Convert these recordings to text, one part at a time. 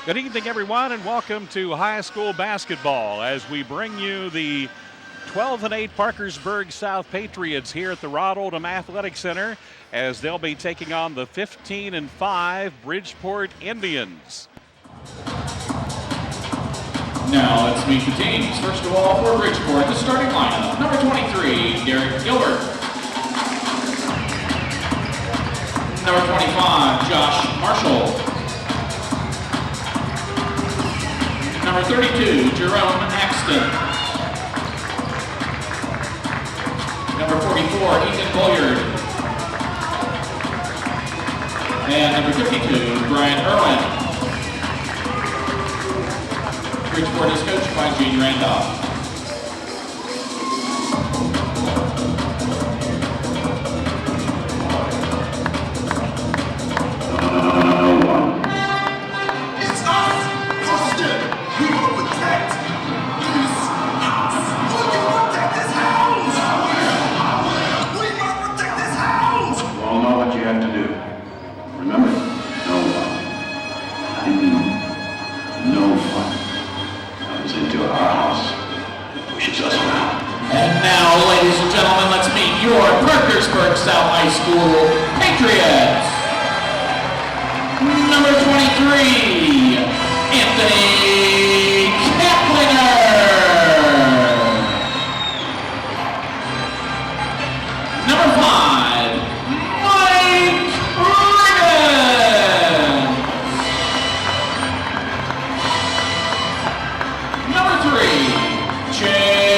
Good evening, everyone, and welcome to high school basketball as we bring you the 12-8 Parkersburg South Patriots here at the Rod Oldham Athletic Center as they'll be taking on the 15-5 Bridgeport Indians. Now let's meet the teams. First of all, for Bridgeport, the starting lineup. Number 23, Derek Gilbert. Number 25, Josh Marshall. Number 32, Jerome Axton. Number 44, Ethan Boyard. And number 52, Brian Irwin. Bridgeport is coached by Gene Randolph. Ladies and gentlemen, let's meet your Parkersburg South High School Patriots. Number 23, Anthony Kaplinger. Number 5, Mike Riggins. Number 3, Chase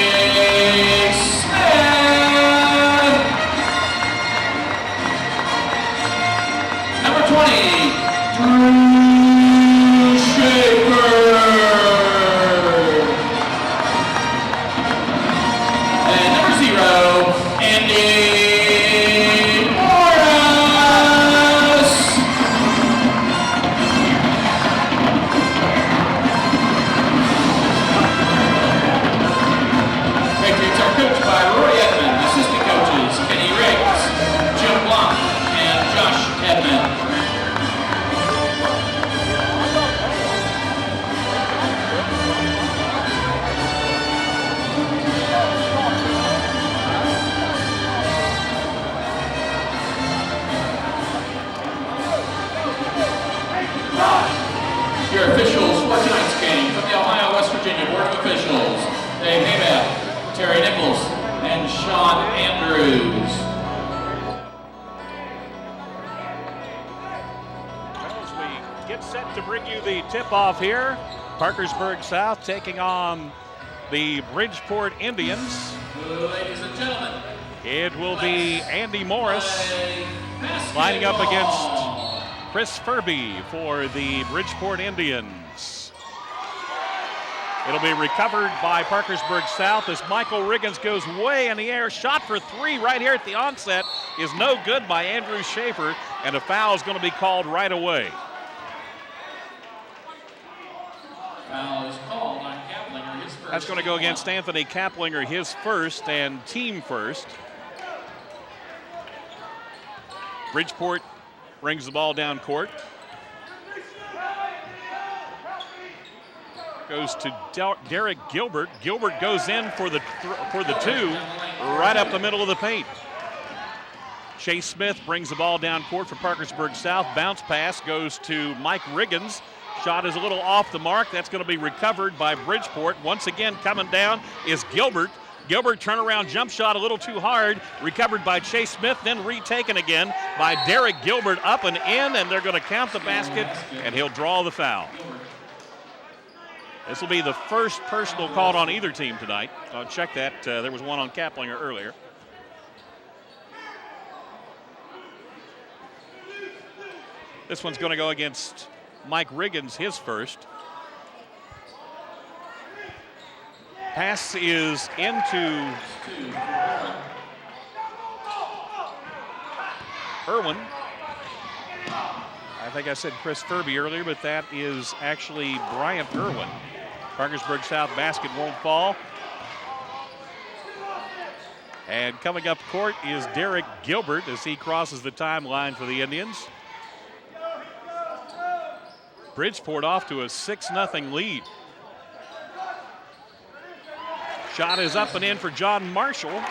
tip-off here. Parkersburg South taking on the Bridgeport Indians. Ladies and gentlemen, it will be Andy Morris lining up against Chris Furby for the Bridgeport Indians. It'll be recovered by Parkersburg South as Michael Riggins goes way in the air. Shot for 3 right here at the onset is no good by Andrew Schaefer, and a foul is going to be called right away. Foul is called on Kaplinger, his first. That's going to go against Anthony Kaplinger, his first and team first. Bridgeport brings the ball down court. Goes to Derek Gilbert. Gilbert goes in for the 2 right up the middle of the paint. Chase Smith brings the ball down court for Parkersburg South. Bounce pass goes to Mike Riggins. Shot is a little off the mark. That's going to be recovered by Bridgeport. Once again, coming down is Gilbert. Gilbert turnaround jump shot a little too hard. Recovered by Chase Smith, then retaken again by Derek Gilbert up and in, and they're going to count the basket, and he'll draw the foul. This will be the first personal called on either team tonight. I'll check that. There was one on Kaplinger earlier. This one's going to go against Mike Riggins, his first. Pass is into Irwin. I think I said Chris Furby earlier, but that is actually Bryant Irwin. Parkersburg South basket won't fall. And coming up court is Derek Gilbert as he crosses the timeline for the Indians. Bridgeport off to a 6-0 lead. Shot is up and in for Josh Marshall,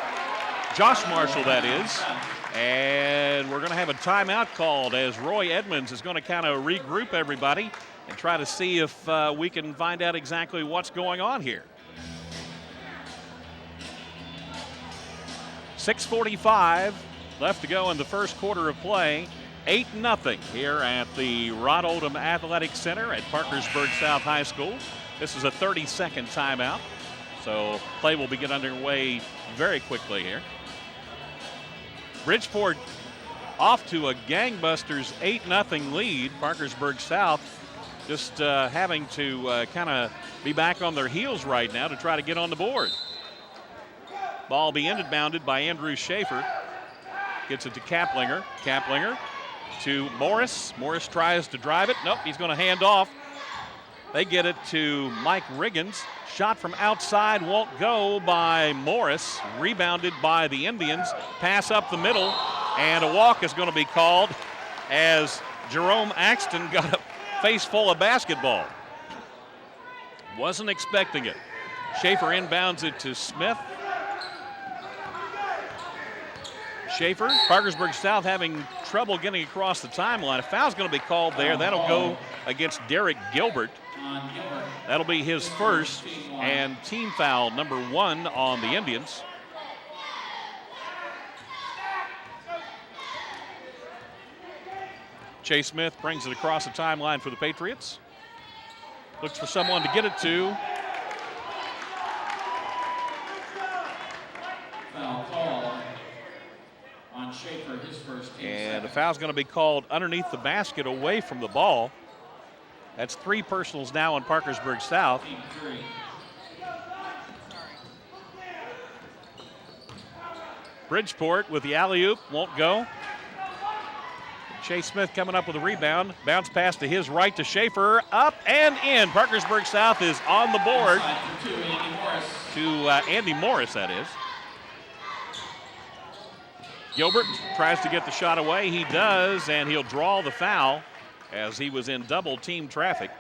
that is. And we're going to have a timeout called as Roy Edmonds is going to kind of regroup everybody and try to see if we can find out exactly what's going on here. 6:45 left to go in the first quarter of play. 8-0 here at the Rod Oldham Athletic Center at Parkersburg South High School. This is a 30-second timeout, so play will get underway very quickly here. Bridgeport off to a gangbusters 8-0 lead. Parkersburg South just having to kind of be back on their heels right now to try to get on the board. Ball be bounded by Andrew Schaefer. Gets it to Kaplinger. Kaplinger to Morris. Morris tries to drive it. Nope, he's going to hand off. They get it to Mike Riggins. Shot from outside won't go by Morris. Rebounded by the Indians. Pass up the middle, and a walk is going to be called as Jerome Axton got a face full of basketball. Wasn't expecting it. Schaefer inbounds it to Smith. Schaefer, Parkersburg South having trouble getting across the timeline. A foul's going to be called there. That'll go against Derek Gilbert. That'll be his first and team foul number 1 on the Indians. Chase Smith brings it across the timeline for the Patriots. Looks for someone to get it to. Foul call on Schaefer, his first team. And the foul's going to be called underneath the basket away from the ball. That's 3 personals now on Parkersburg South. Bridgeport with the alley-oop, won't go. Chase Smith coming up with a rebound. Bounce pass to his right to Schaefer, up and in. Parkersburg South is on the board to Andy Morris, that is. Gilbert tries to get the shot away. He does, and he'll draw the foul as he was in double team traffic.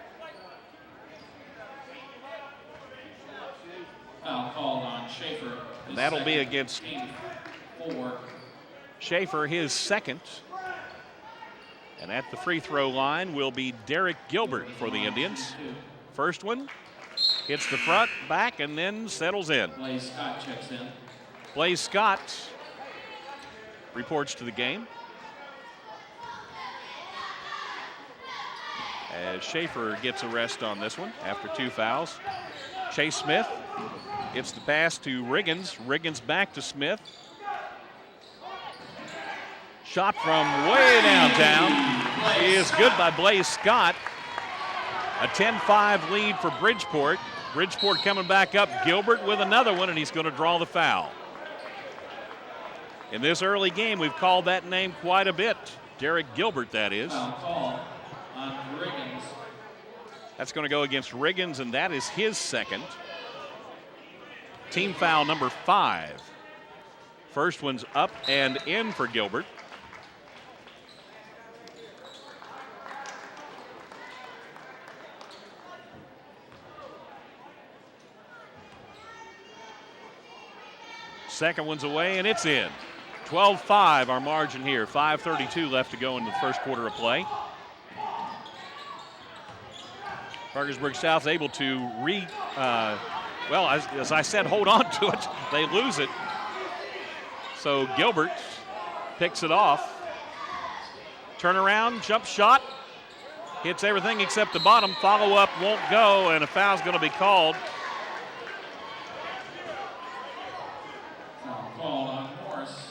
Foul called on Schaefer. And that'll be against Schaefer, his second. And at the free throw line will be Derek Gilbert for the Indians. First one hits the front, back, and then settles in. Blaze Scott checks in. Blaze Scott reports to the game. As Schaefer gets a rest on this one after 2 fouls. Chase Smith gets the pass to Riggins. Riggins back to Smith. Shot from way downtown is good by Blaze Scott. A 10-5 lead for Bridgeport. Bridgeport coming back up. Gilbert with another one, and he's going to draw the foul. In this early game, we've called that name quite a bit. Derek Gilbert, that is. Call on Riggins. That's going to go against Riggins, and that is his second. Team foul number 5. First one's up and in for Gilbert. Second one's away, and it's in. 12-5 our margin here. 5:32 left to go in the first quarter of play. Parkersburg South's able to as I said, hold on to it. They lose it. So Gilbert picks it off. Turnaround, jump shot. Hits everything except the bottom. Follow-up won't go, and a foul's going to be called. Call on Morris.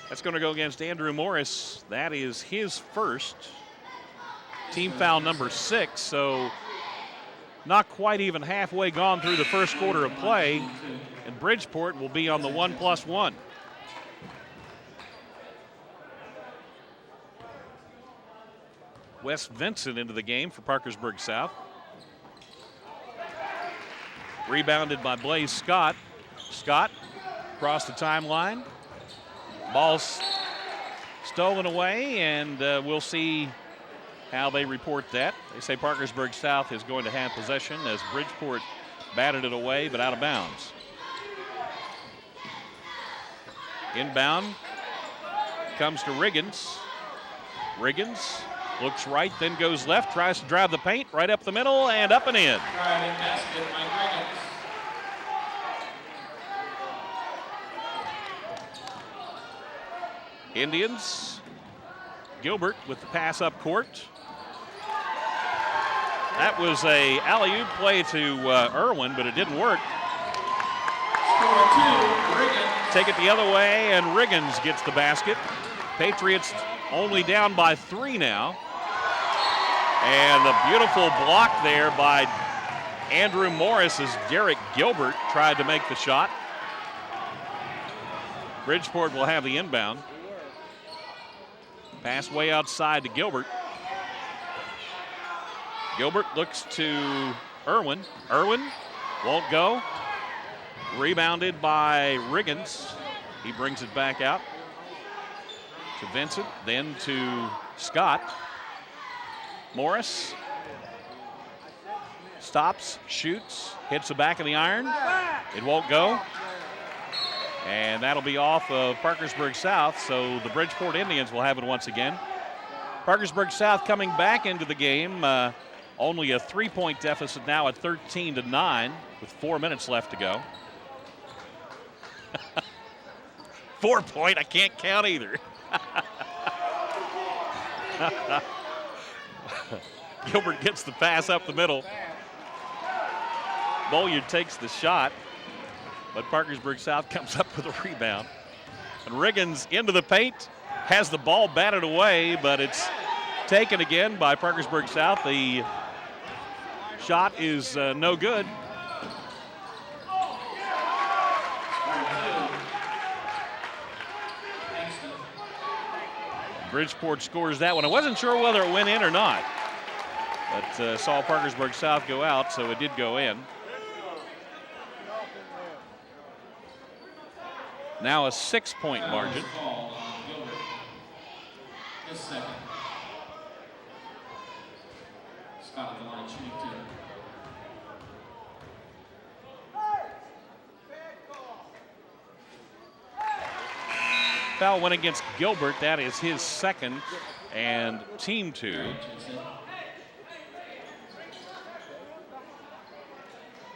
That's going to go against Andrew Morris. That is his first. Team foul number 6, so not quite even halfway gone through the first quarter of play, and Bridgeport will be on the 1+1. Wes Vincent into the game for Parkersburg South. Rebounded by Blaze Scott. Scott across the timeline. Ball's stolen away, and we'll see how they report that. They say Parkersburg South is going to have possession as Bridgeport batted it away, but out of bounds. Inbound comes to Riggins. Riggins looks right, then goes left, tries to drive the paint right up the middle and up and in. Driving basket by Riggins. Indians. Gilbert with the pass up court. That was a alley-oop play to Irwin, but it didn't work. Score 2, Riggins. Take it the other way, and Riggins gets the basket. Patriots only down by 3 now. And the beautiful block there by Andrew Morris as Derek Gilbert tried to make the shot. Bridgeport will have the inbound. Pass way outside to Gilbert. Gilbert looks to Irwin. Irwin won't go. Rebounded by Riggins. He brings it back out to Vincent, then to Scott. Morris stops, shoots, hits the back of the iron. It won't go. And that'll be off of Parkersburg South, so the Bridgeport Indians will have it once again. Parkersburg South coming back into the game. Only a 3-point deficit now at 13-9 with 4 minutes left to go. 4-point, I can't count either. Gilbert gets the pass up the middle. Bolliard takes the shot, but Parkersburg South comes up with a rebound. And Riggins into the paint, has the ball batted away, but it's taken again by Parkersburg South. The shot is no good. Bridgeport scores that one. I wasn't sure whether it went in or not, but saw Parkersburg South go out, so it did go in. Now a 6-point margin. Just a second. Scott at the line, shooting 2. Foul went against Gilbert. That is his second and team 2.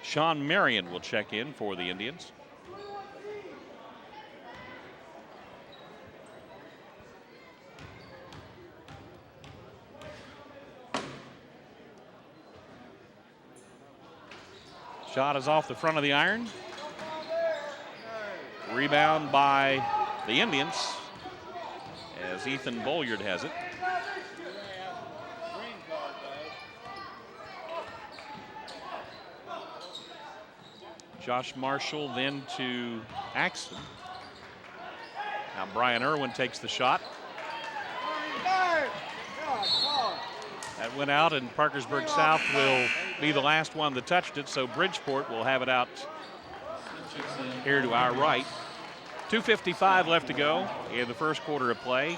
Sean Marion will check in for the Indians. Shot is off the front of the iron. Rebound by the Indians as Ethan Bolliard has it. Josh Marshall then to Axton. Now Brian Irwin takes the shot. That went out, and Parkersburg South will be the last one that touched it, so Bridgeport will have it out here to our right. 2:55 left to go in the first quarter of play.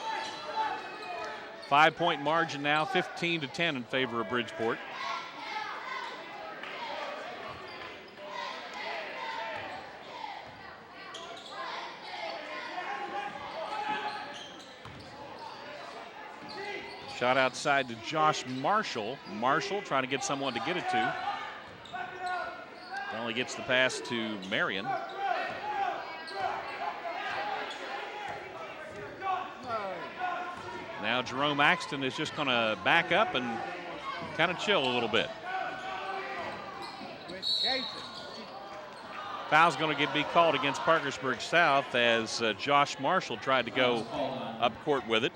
5-point margin now, 15-10 in favor of Bridgeport. Shot outside to Josh Marshall. Marshall trying to get someone to get it to. Only gets the pass to Marion. Now Jerome Axton is just going to back up and kind of chill a little bit. Foul's going to be called against Parkersburg South as Josh Marshall tried to go up court with it.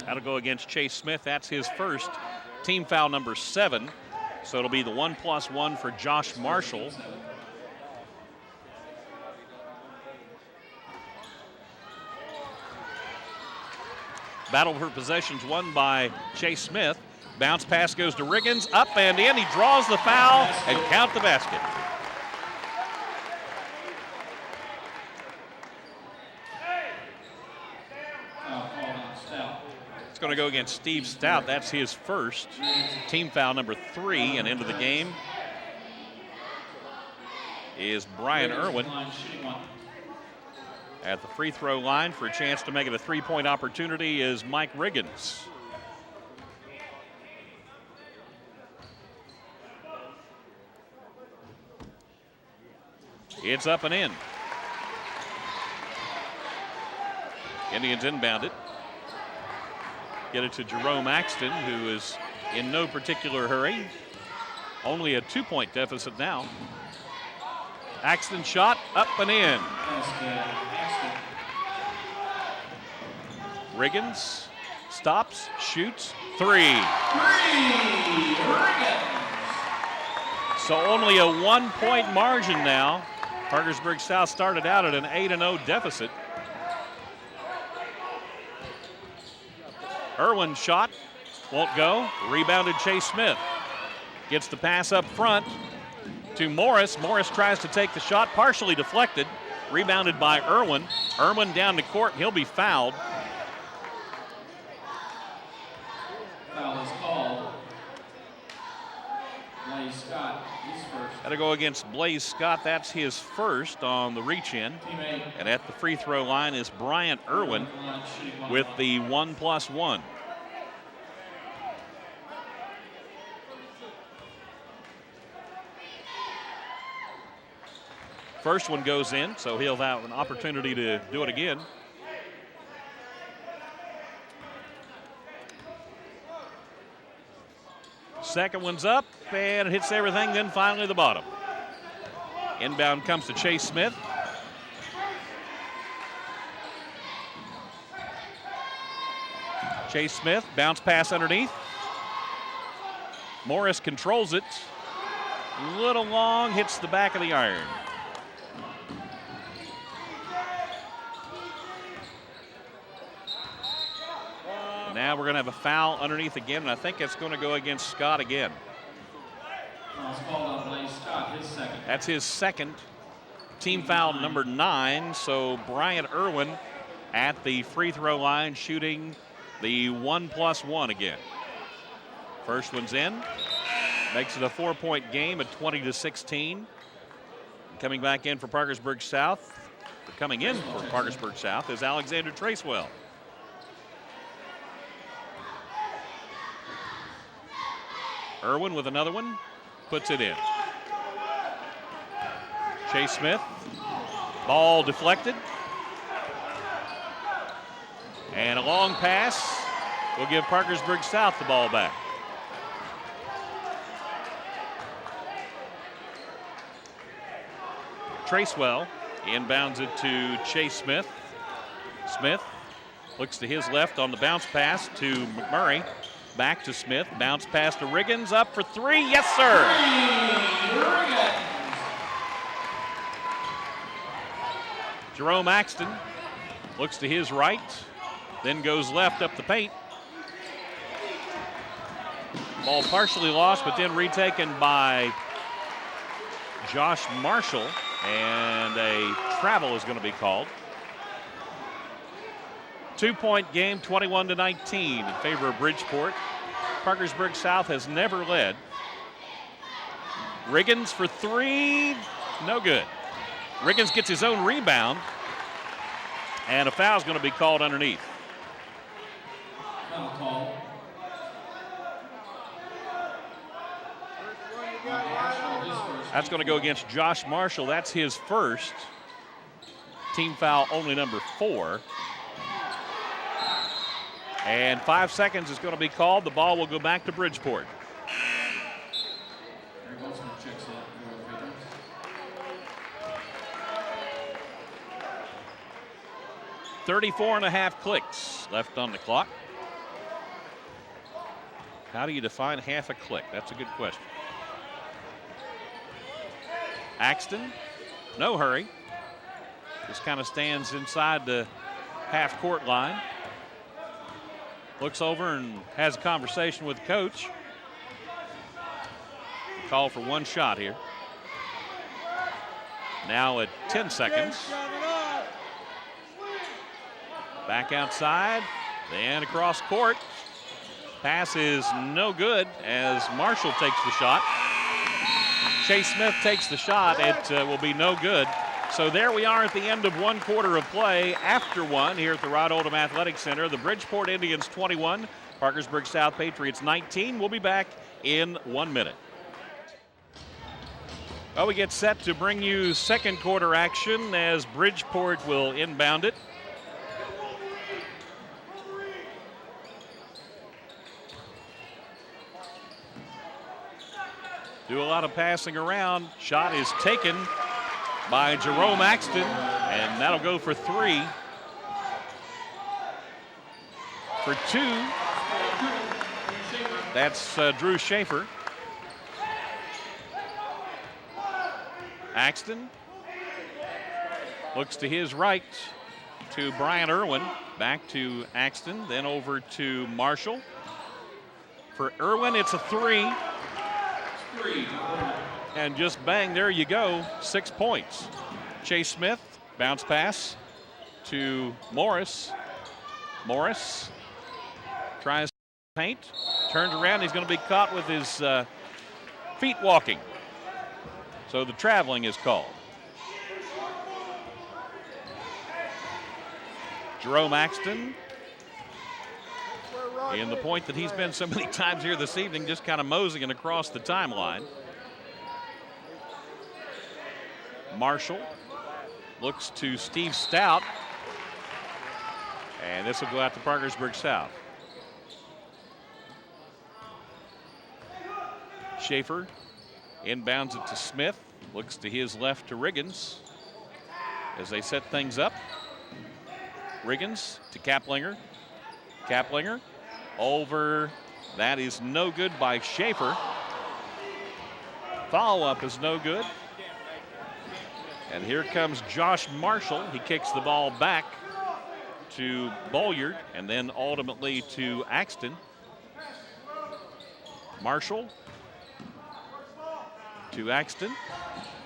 That'll go against Chase Smith. That's his first, team foul number 7. So it'll be the 1+1 for Josh Marshall. Battle for possessions won by Chase Smith. Bounce pass goes to Riggins, up and in. He draws the foul and count the basket. going to go against Steve Stout. That's his first. Team foul number 3, and into the game is Brian Irwin at the free throw line for a chance to make it a 3-point opportunity is Mike Riggins. It's up and in. Indians inbound it. Get it to Jerome Axton, who is in no particular hurry. Only a 2-point deficit now. Axton shot up and in. Riggins stops, shoots, 3. So only a 1-point margin now. Parkersburg South started out at an 8-0 deficit. Irwin shot, won't go. Rebounded Chase Smith. Gets the pass up front to Morris. Morris tries to take the shot, partially deflected. Rebounded by Irwin. Irwin down the court, he'll be fouled. Foul is called. Blaze Scott, he's first. Got to go against Blaze Scott. That's his first on the reach-in. And at the free throw line is Bryant Irwin with the 1+1. First one goes in, so he'll have an opportunity to do it again. Second one's up, and it hits everything, then finally the bottom. Inbound comes to Chase Smith. Chase Smith, bounce pass underneath. Morris controls it. A little long, hits the back of the iron. Now we're going to have a foul underneath again, and I think it's going to go against Scott again. That's his second. Team foul number 9, so Bryant Irwin at the free throw line shooting the 1+1 again. First one's in. Makes it a 4-point game at 20-16. Coming back in for Parkersburg South, or coming in for Parkersburg South is Alexander Tracewell. Irwin with another one, puts it in. Chase Smith, ball deflected. And a long pass will give Parkersburg South the ball back. Tracewell inbounds it to Chase Smith. Smith looks to his left on the bounce pass to McMurray. Back to Smith, bounce pass to Riggins, up for 3, yes sir! Jerome Axton looks to his right, then goes left up the paint. Ball partially lost, but then retaken by Josh Marshall, and a travel is going to be called. 2-point game, 21-19 in favor of Bridgeport. Parkersburg South has never led. Riggins for 3, no good. Riggins gets his own rebound, and a foul is going to be called underneath. Foul call. That's going to go against Josh Marshall. That's his first. Team foul only number 4. And 5 seconds is going to be called. The ball will go back to Bridgeport. 34.5 clicks left on the clock. How do you define half a click? That's a good question. Axton, no hurry. Just kind of stands inside the half-court line. Looks over and has a conversation with the coach. Call for one shot here. Now at 10 seconds. Back outside. Then across court. Pass is no good as Marshall takes the shot. Chase Smith takes the shot. It will be no good. So there we are at the end of one quarter of play. After one here at the Rod Oldham Athletic Center. The Bridgeport Indians 21, Parkersburg South Patriots 19. We'll be back in 1 minute. Well, we get set to bring you second quarter action as Bridgeport will inbound it. Do a lot of passing around. Shot is taken by Jerome Axton, and that'll go for 3. For 2, that's Drew Schaefer. Axton looks to his right to Brian Irwin. Back to Axton, then over to Marshall. For Irwin, it's a 3. And just bang, there you go, 6 points. Chase Smith, bounce pass to Morris. Morris tries to paint, turned around, he's going to be caught with his feet walking. So the traveling is called. Jerome Axton, in the point that he's been so many times here this evening, just kind of moseying across the timeline. Marshall looks to Steve Stout, and this will go out to Parkersburg South. Schaefer inbounds it to Smith, looks to his left to Riggins as they set things up. Riggins to Kaplinger. Kaplinger over, that is no good by Schaefer. Follow-up is no good. And here comes Josh Marshall. He kicks the ball back to Bolyard and then ultimately to Axton. Marshall to Axton,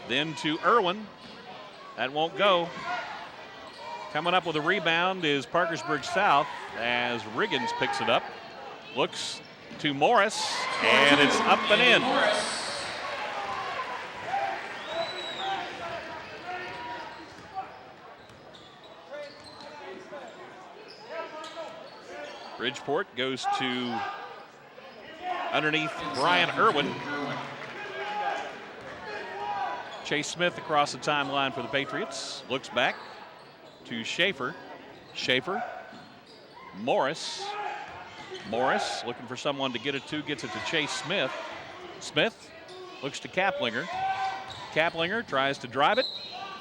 then to Irwin. That won't go. Coming up with a rebound is Parkersburg South as Riggins picks it up. Looks to Morris, and it's up and in. Bridgeport goes to underneath Brian Irwin. Chase Smith across the timeline for the Patriots. Looks back to Schaefer. Schaefer. Morris. Morris looking for someone to get it to. Gets it to Chase Smith. Smith looks to Kaplinger. Kaplinger tries to drive it.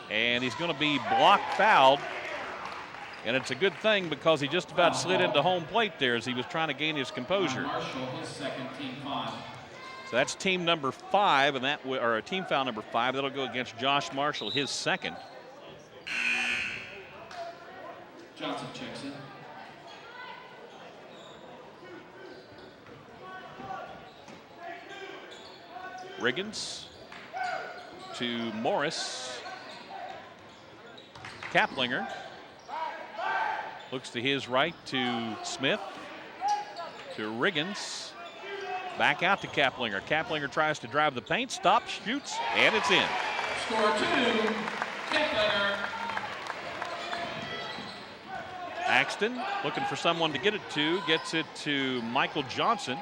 And he's going to be blocked fouled. And it's a good thing because he just about slid into home plate there as he was trying to gain his composure. Marshall, his second, team 5. So that's team number 5, and or team foul number 5. That'll go against Josh Marshall, his second. Johnson checks in. Riggins to Morris. Kaplinger looks to his right to Smith, to Riggins. Back out to Kaplinger. Kaplinger tries to drive the paint, stops, shoots, and it's in. Score 2, Kaplinger. Axton looking for someone to get it to, gets it to Michael Johnson.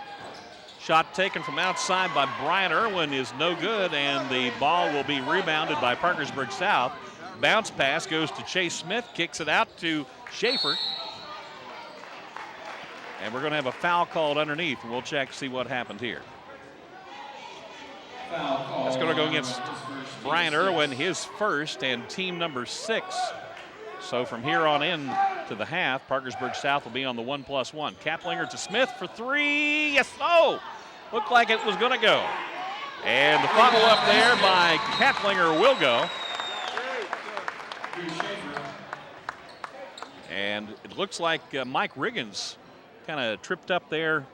Shot taken from outside by Brian Irwin is no good, and the ball will be rebounded by Parkersburg South. Bounce pass goes to Chase Smith, kicks it out to Schaefer. And we're going to have a foul called underneath, and we'll check, see what happened here. Foul call. That's going to go against Brian Irwin, his first, and team number 6. So from here on in to the half, Parkersburg South will be on the 1+1. Kaplinger to Smith for 3. Yes, oh! Looked like it was going to go. And the follow-up there by Kaplinger will go. And it looks like Mike Riggins kind of tripped up there,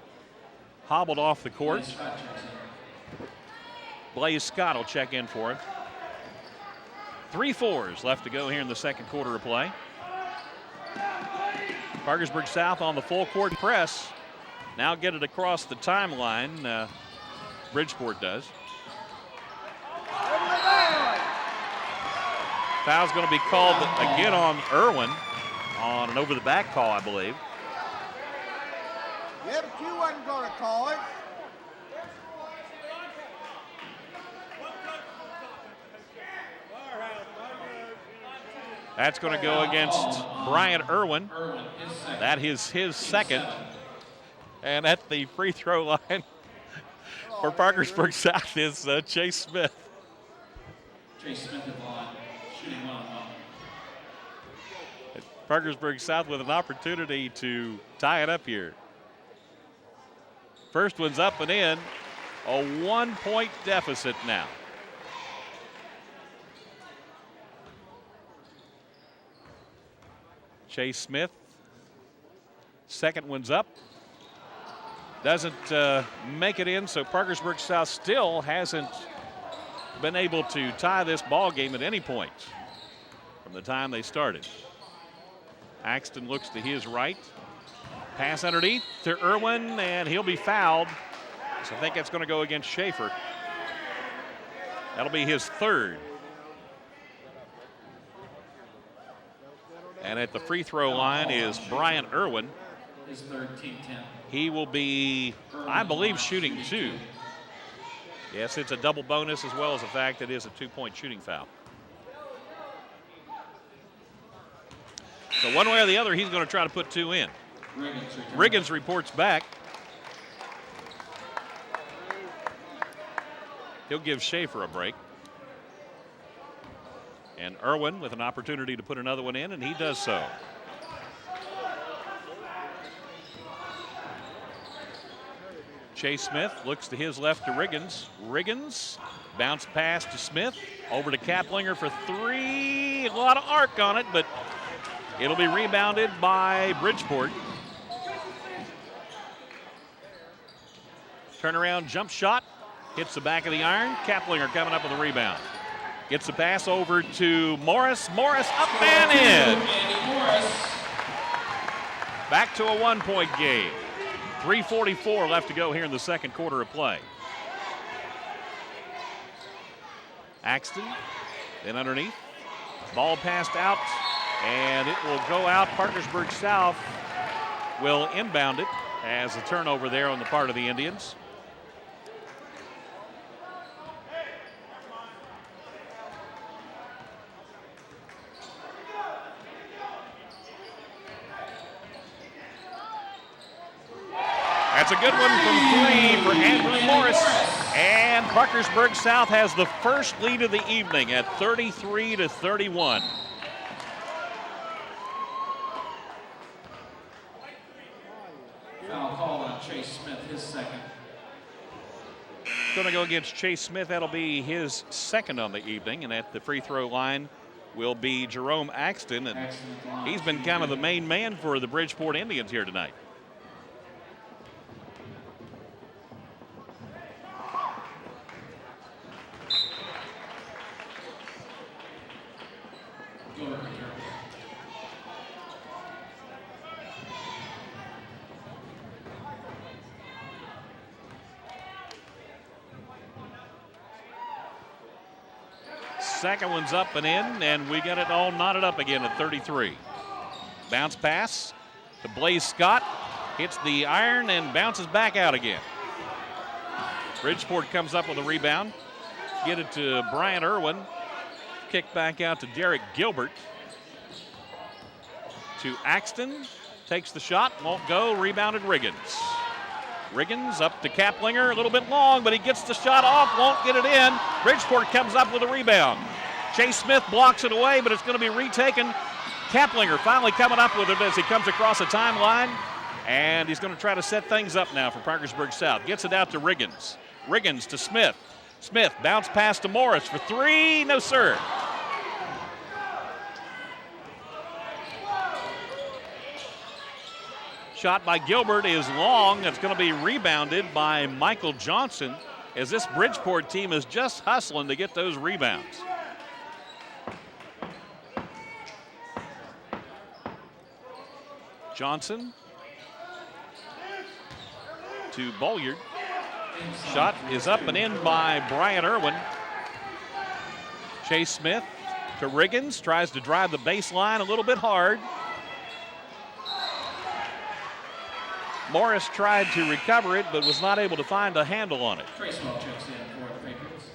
hobbled off the court. Blaze Scott will check in for him. 3 4s left to go here in the second quarter of play. Parkersburg South on the full court press. Now get it across the timeline. Bridgeport does. Foul's going to be called again on Irwin on an over-the-back call, I believe. Yeah, but you wasn't going to call it. That's going to go against Bryant Irwin. That is his second. And at the free throw line for Parkersburg South is Chase Smith. Chase Smith is on, shooting 1-on-1. Parkersburg South with an opportunity to tie it up here. First one's up and in. A 1-point deficit now. Chase Smith, second one's up. Doesn't make it in, so Parkersburg South still hasn't been able to tie this ball game at any point from the time they started. Axton looks to his right. Pass underneath to Irwin, and he'll be fouled. So I think that's going to go against Schaefer. That'll be his third. And at the free throw line is Bryant Irwin. His third, team 10. He will be, I believe, shooting 2. Yes, it's a double bonus as well as the fact that it is a 2-point shooting foul. So one way or the other, he's going to try to put 2 in. Riggins reports back. He'll give Schaefer a break. And Irwin with an opportunity to put another one in, and he does so. Chase Smith looks to his left to Riggins. Riggins, bounce pass to Smith, over to Kaplinger for 3. A lot of arc on it, but it'll be rebounded by Bridgeport. Turnaround jump shot, hits the back of the iron. Kaplinger coming up with a rebound. Gets the pass over to Morris. Morris up and in. Back to a 1-point game. 3:44 left to go here in the second quarter of play. Axton, then underneath. Ball passed out, and it will go out. Parkersburg South will inbound it as a turnover there on the part of the Indians. That's a good one from 3 for Andrew Morris. And Parkersburg South has the first lead of the evening at 33-31. Foul call on Chase Smith, his second. Going to go against Chase Smith. That'll be his second on the evening. And at the free throw line will be Jerome Axton. And he's been kind of the main man for the Bridgeport Indians here tonight. Second one's up and in, and we got it all knotted up again at 33. Bounce pass to Blaze Scott. Hits the iron and bounces back out again. Bridgeport comes up with a rebound. Get it to Bryant Irwin. Kick back out to Derek Gilbert. To Axton. Takes the shot, won't go. Rebounded Riggins. Riggins up to Kaplinger, a little bit long, but he gets the shot off, won't get it in. Bridgeport comes up with a rebound. Chase Smith blocks it away, but it's going to be retaken. Kaplinger finally coming up with it as he comes across the timeline, and he's going to try to set things up now for Parkersburg South. Gets it out to Riggins. Riggins to Smith. Smith bounce pass to Morris for 3, no sir. Shot by Gilbert is long. It's going to be rebounded by Michael Johnson as this Bridgeport team is just hustling to get those rebounds. Johnson to Bolliard. Shot is up and in by Brian Irwin. Chase Smith to Riggins, tries to drive the baseline a little bit hard. Morris tried to recover it, but was not able to find a handle on it. Trace Wall checks in for the Patriots.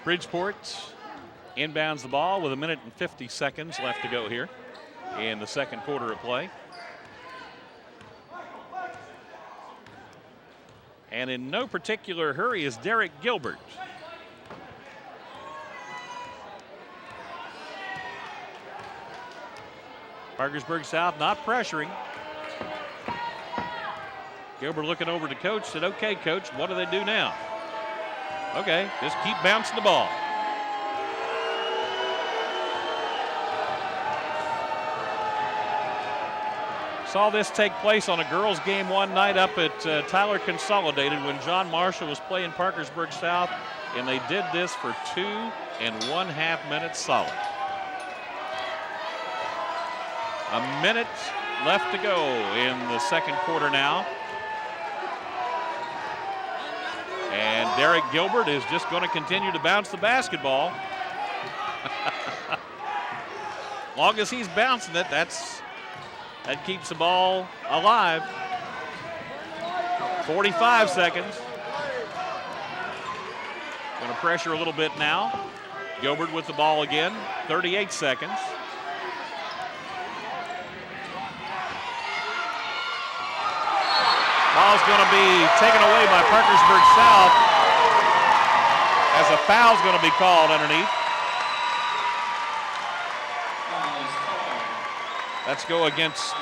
Bridgeport inbounds the ball with 1 minute and 50 seconds left to go here in the second quarter of play. And in no particular hurry is Derek Gilbert. Parkersburg South not pressuring. Gilbert looking over to coach, said, okay, coach, what do they do now? Okay, just keep bouncing the ball. Saw this take place on a girls' game one night up at Tyler Consolidated when John Marshall was playing Parkersburg South, and they did this for 2.5 minutes solid. A minute left to go in the second quarter now. And Derek Gilbert is just going to continue to bounce the basketball. Long as he's bouncing it, that keeps the ball alive. 45 seconds. Going to pressure a little bit now. Gilbert with the ball again. 38 seconds. Ball's going to be taken away by Parkersburg South as a foul's going to be called underneath. Let's go against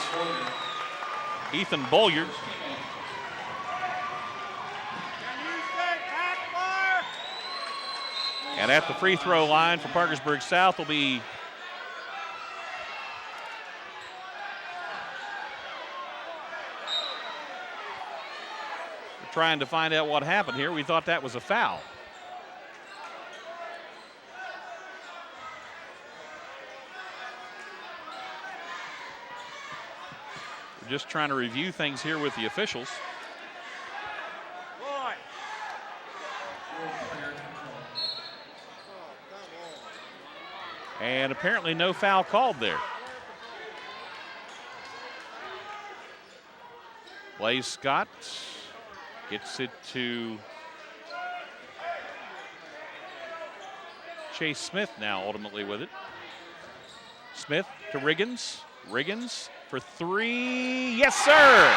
Ethan Bolliard. And at the free throw line for Parkersburg South will be trying to find out what happened here. We thought that was a foul. We're just trying to review things here with the officials. And apparently no foul called there. Blaze Scott gets it to Chase Smith now ultimately with it. Smith to Riggins. Riggins for three. Yes, sir.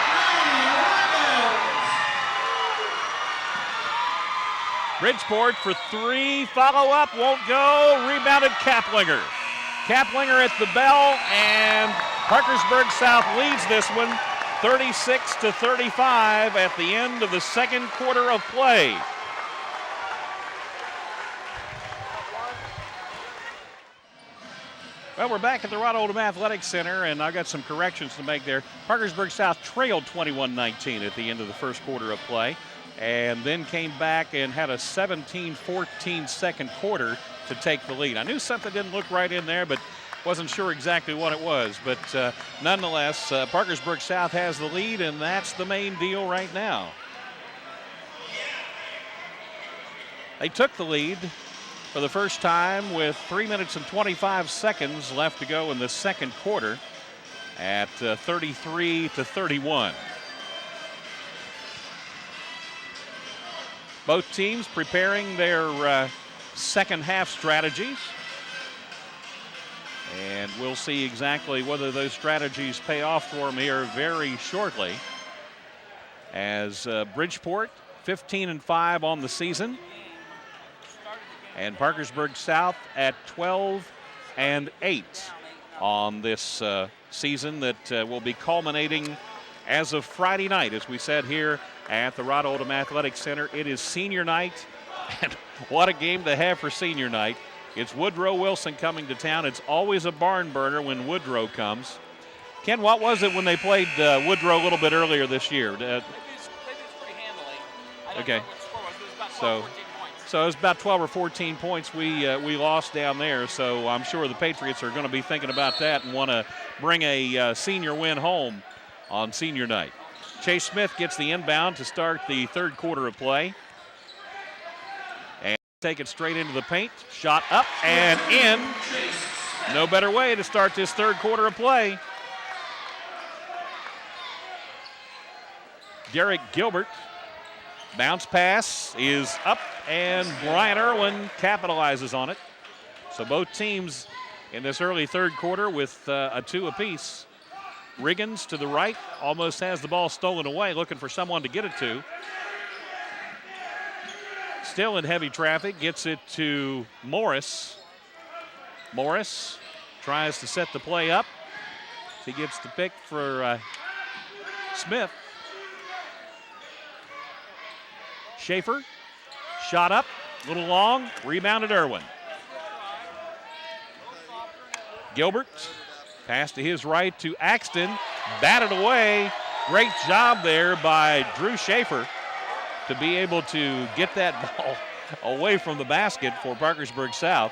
Bridgeport for three. Follow up. Won't go. Rebounded Kaplinger. Kaplinger at the bell, and Parkersburg South leads this one 36-35 at the end of the second quarter of play. Well, we're back at the Rod Oldham Athletic Center, and I've got some corrections to make there. Parkersburg South trailed 21-19 at the end of the first quarter of play, and then came back and had a 17-14 second quarter to take the lead. I knew something didn't look right in there, but wasn't sure exactly what it was. But nonetheless, Parkersburg South has the lead, and that's the main deal right now. They took the lead for the first time with 3 minutes and 25 seconds left to go in the second quarter at 33-31. Both teams preparing their second half strategies. And we'll see exactly whether those strategies pay off for them here very shortly. As Bridgeport 15-5 on the season. And Parkersburg South at 12-8 on this season that will be culminating as of Friday night. As we said here at the Rod Oldham Athletic Center, it is senior night. And what a game to have for senior night. It's Woodrow Wilson coming to town. It's always a barn burner when Woodrow comes. Ken, what was it when they played Woodrow a little bit earlier this year? They beat us pretty handily. I don't Okay. know what the score was, but it was about 12, So- 14 points. So it was about 12 or 14 points we lost down there. So I'm sure the Patriots are going to be thinking about that and want to bring a senior win home on senior night. Chase Smith gets the inbound to start the third quarter of play. And take it straight into the paint. Shot up and in. No better way to start this third quarter of play. Derek Gilbert. Bounce pass is up, and Brian Irwin capitalizes on it. So both teams in this early third quarter with a 2 apiece. Riggins to the right almost has the ball stolen away, looking for someone to get it to. Still in heavy traffic, gets it to Morris. Morris tries to set the play up. He gets the pick for Smith. Schaefer, shot up, a little long, rebounded Irwin. Gilbert, pass to his right to Axton, batted away. Great job there by Drew Schaefer to be able to get that ball away from the basket for Parkersburg South.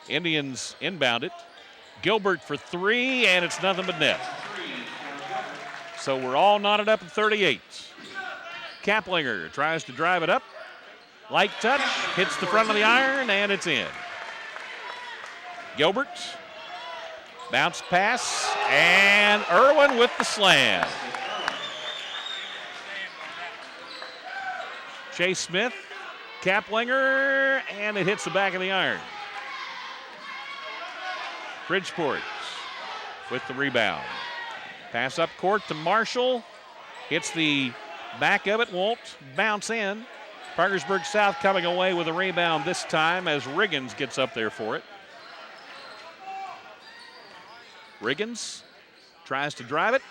Indians inbound it. Gilbert for 3, and it's nothing but net. So we're all knotted up at 38. Kaplinger tries to drive it up. Light touch, hits the front of the iron, and it's in. Gilbert, bounce pass, and Irwin with the slam. Chase Smith, Kaplinger, and it hits the back of the iron. Bridgeport with the rebound. Pass up court to Marshall. Hits the back of it, won't bounce in. Parkersburg South coming away with a rebound this time as Riggins gets up there for it. Riggins tries to drive it.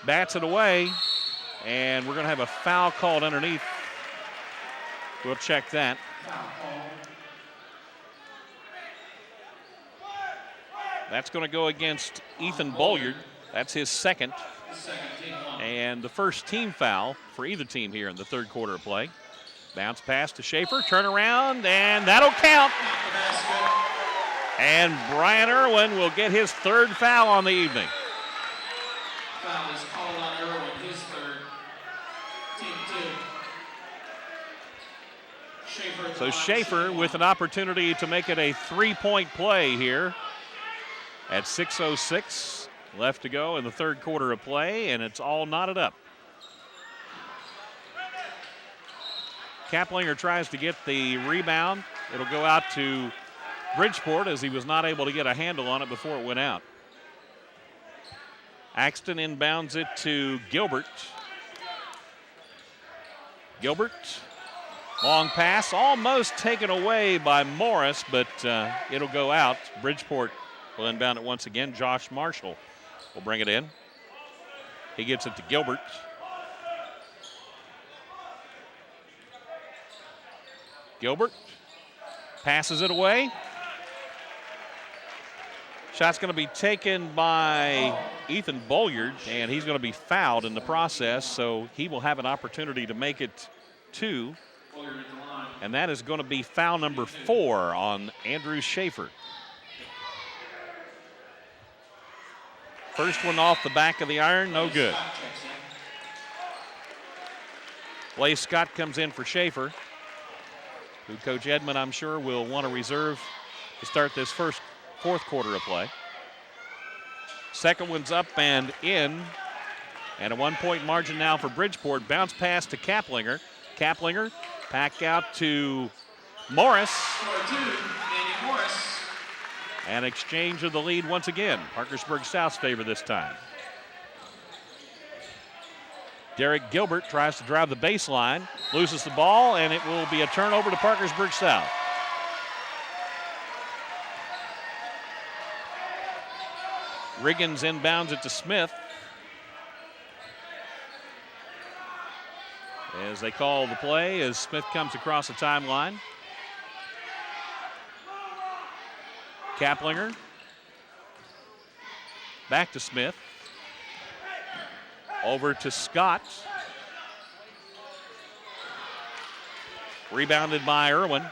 Bats it away, and we're going to have a foul called underneath. We'll check that. That's going to go against Ethan Bolliard. That's his second. And the first team foul for either team here in the third quarter of play. Bounce pass to Schaefer, turn around, and that'll count. And Brian Irwin will get his third foul on the evening. Foul is called on Irwin, his third. Team 2. So Schaefer with an opportunity to make it a 3-point play here at 6:06 left to go in the third quarter of play, and it's all knotted up. Kaplinger tries to get the rebound. It'll go out to Bridgeport as he was not able to get a handle on it before it went out. Axton inbounds it to Gilbert. Gilbert, long pass, almost taken away by Morris, but it'll go out. Bridgeport will inbound it once again. Josh Marshall will bring it in. He gets it to Gilbert. Gilbert passes it away. Shot's going to be taken by Ethan Bolliard, and he's going to be fouled in the process, so he will have an opportunity to make it 2. And that is going to be foul number 4 on Andrew Schaefer. First one off the back of the iron, no good. Blaze Scott comes in for Schaefer, who Coach Edmond, I'm sure, will want to reserve to start this fourth quarter of play. Second one's up and in, and a 1-point margin now for Bridgeport. Bounce pass to Kaplinger. Kaplinger back out to Morris. And exchange of the lead once again. Parkersburg South's favor this time. Derek Gilbert tries to drive the baseline, loses the ball, and it will be a turnover to Parkersburg South. Riggins inbounds it to Smith. As they call the play, as Smith comes across the timeline. Kaplinger Back to Smith. Over to Scott. Rebounded by Irwin.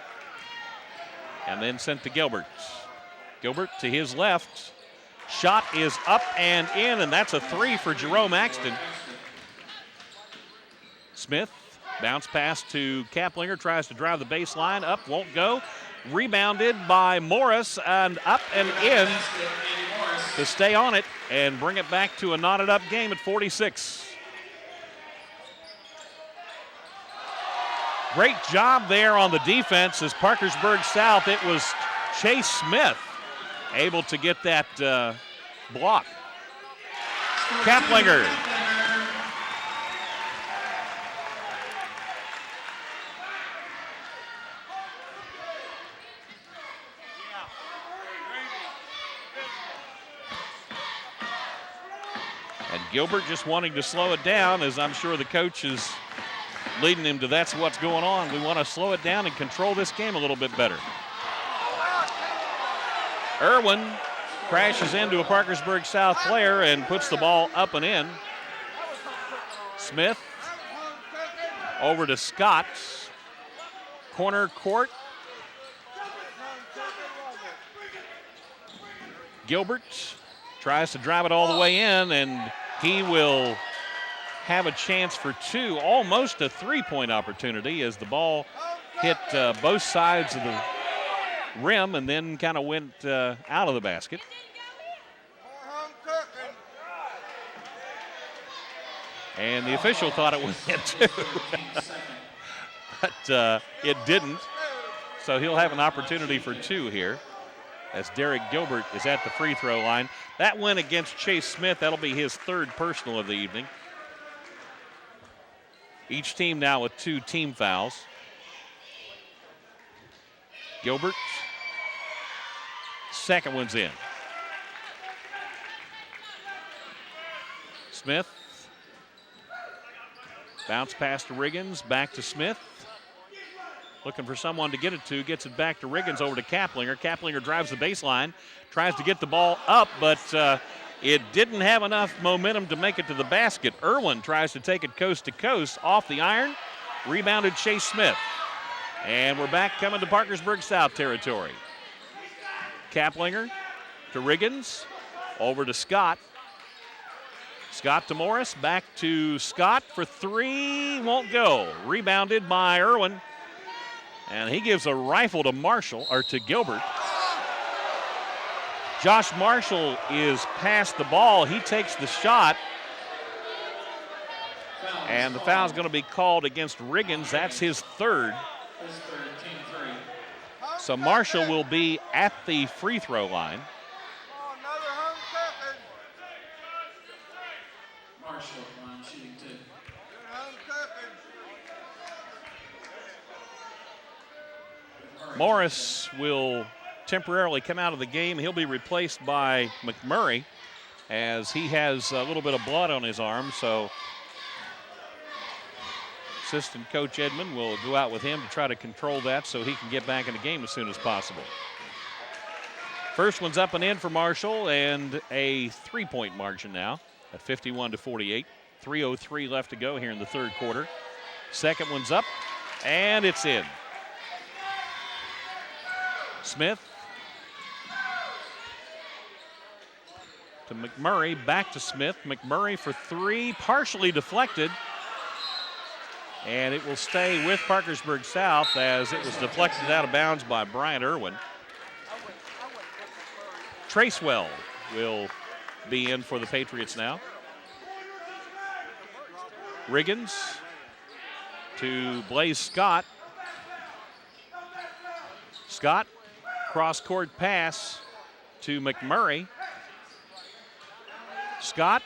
And then sent to Gilbert. Gilbert to his left. Shot is up and in, and that's a three for Jerome Axton. Smith, bounce pass to Kaplinger, tries to drive the baseline, up, won't go. Rebounded by Morris, and up and in to stay on it and bring it back to a knotted up game at 46. Great job there on the defense as Parkersburg South. It was Chase Smith able to get that block. Kaplinger. And Gilbert just wanting to slow it down, as I'm sure the coach is leading him to that's what's going on. We want to slow it down and control this game a little bit better. Irwin crashes into a Parkersburg South player and puts the ball up and in. Smith over to Scott. Corner court. Gilbert tries to drive it all the way in, and he will have a chance for two, almost a three-point opportunity as the ball hit both sides of the rim and then kind of went out of the basket. And the official thought it went in too. But it didn't. So he'll have an opportunity for two here as Derek Gilbert is at the free throw line. That went against Chase Smith. That'll be his third personal of the evening. Each team now with 2 team fouls. Gilbert, second one's in. Smith, bounce pass to Riggins, back to Smith. Looking for someone to get it to, gets it back to Riggins, over to Kaplinger. Kaplinger drives the baseline, tries to get the ball up, but it didn't have enough momentum to make it to the basket. Irwin tries to take it coast to coast, off the iron, rebounded Chase Smith. And we're back coming to Parkersburg South territory. Kaplinger to Riggins, over to Scott. Scott to Morris, back to Scott for three, won't go. Rebounded by Irwin. And he gives a rifle to Marshall, or to Gilbert. Josh Marshall is past the ball. He takes the shot. And the foul is going to be called against Riggins. That's his third. So Marshall will be at the free throw line. Marshall line shooting 2. Morris will temporarily come out of the game. He'll be replaced by McMurray as he has a little bit of blood on his arm. So assistant coach Edmond will go out with him to try to control that so he can get back in the game as soon as possible. First one's up and in for Marshall, and a three-point margin now at 51-48. 3:03 left to go here in the third quarter. Second one's up, and it's in. Smith to McMurray, back to Smith. McMurray for three, partially deflected. And it will stay with Parkersburg South as it was deflected out of bounds by Bryant Irwin. Tracewell will be in for the Patriots now. Riggins to Blaze Scott. Scott, cross-court pass to McMurray. Scott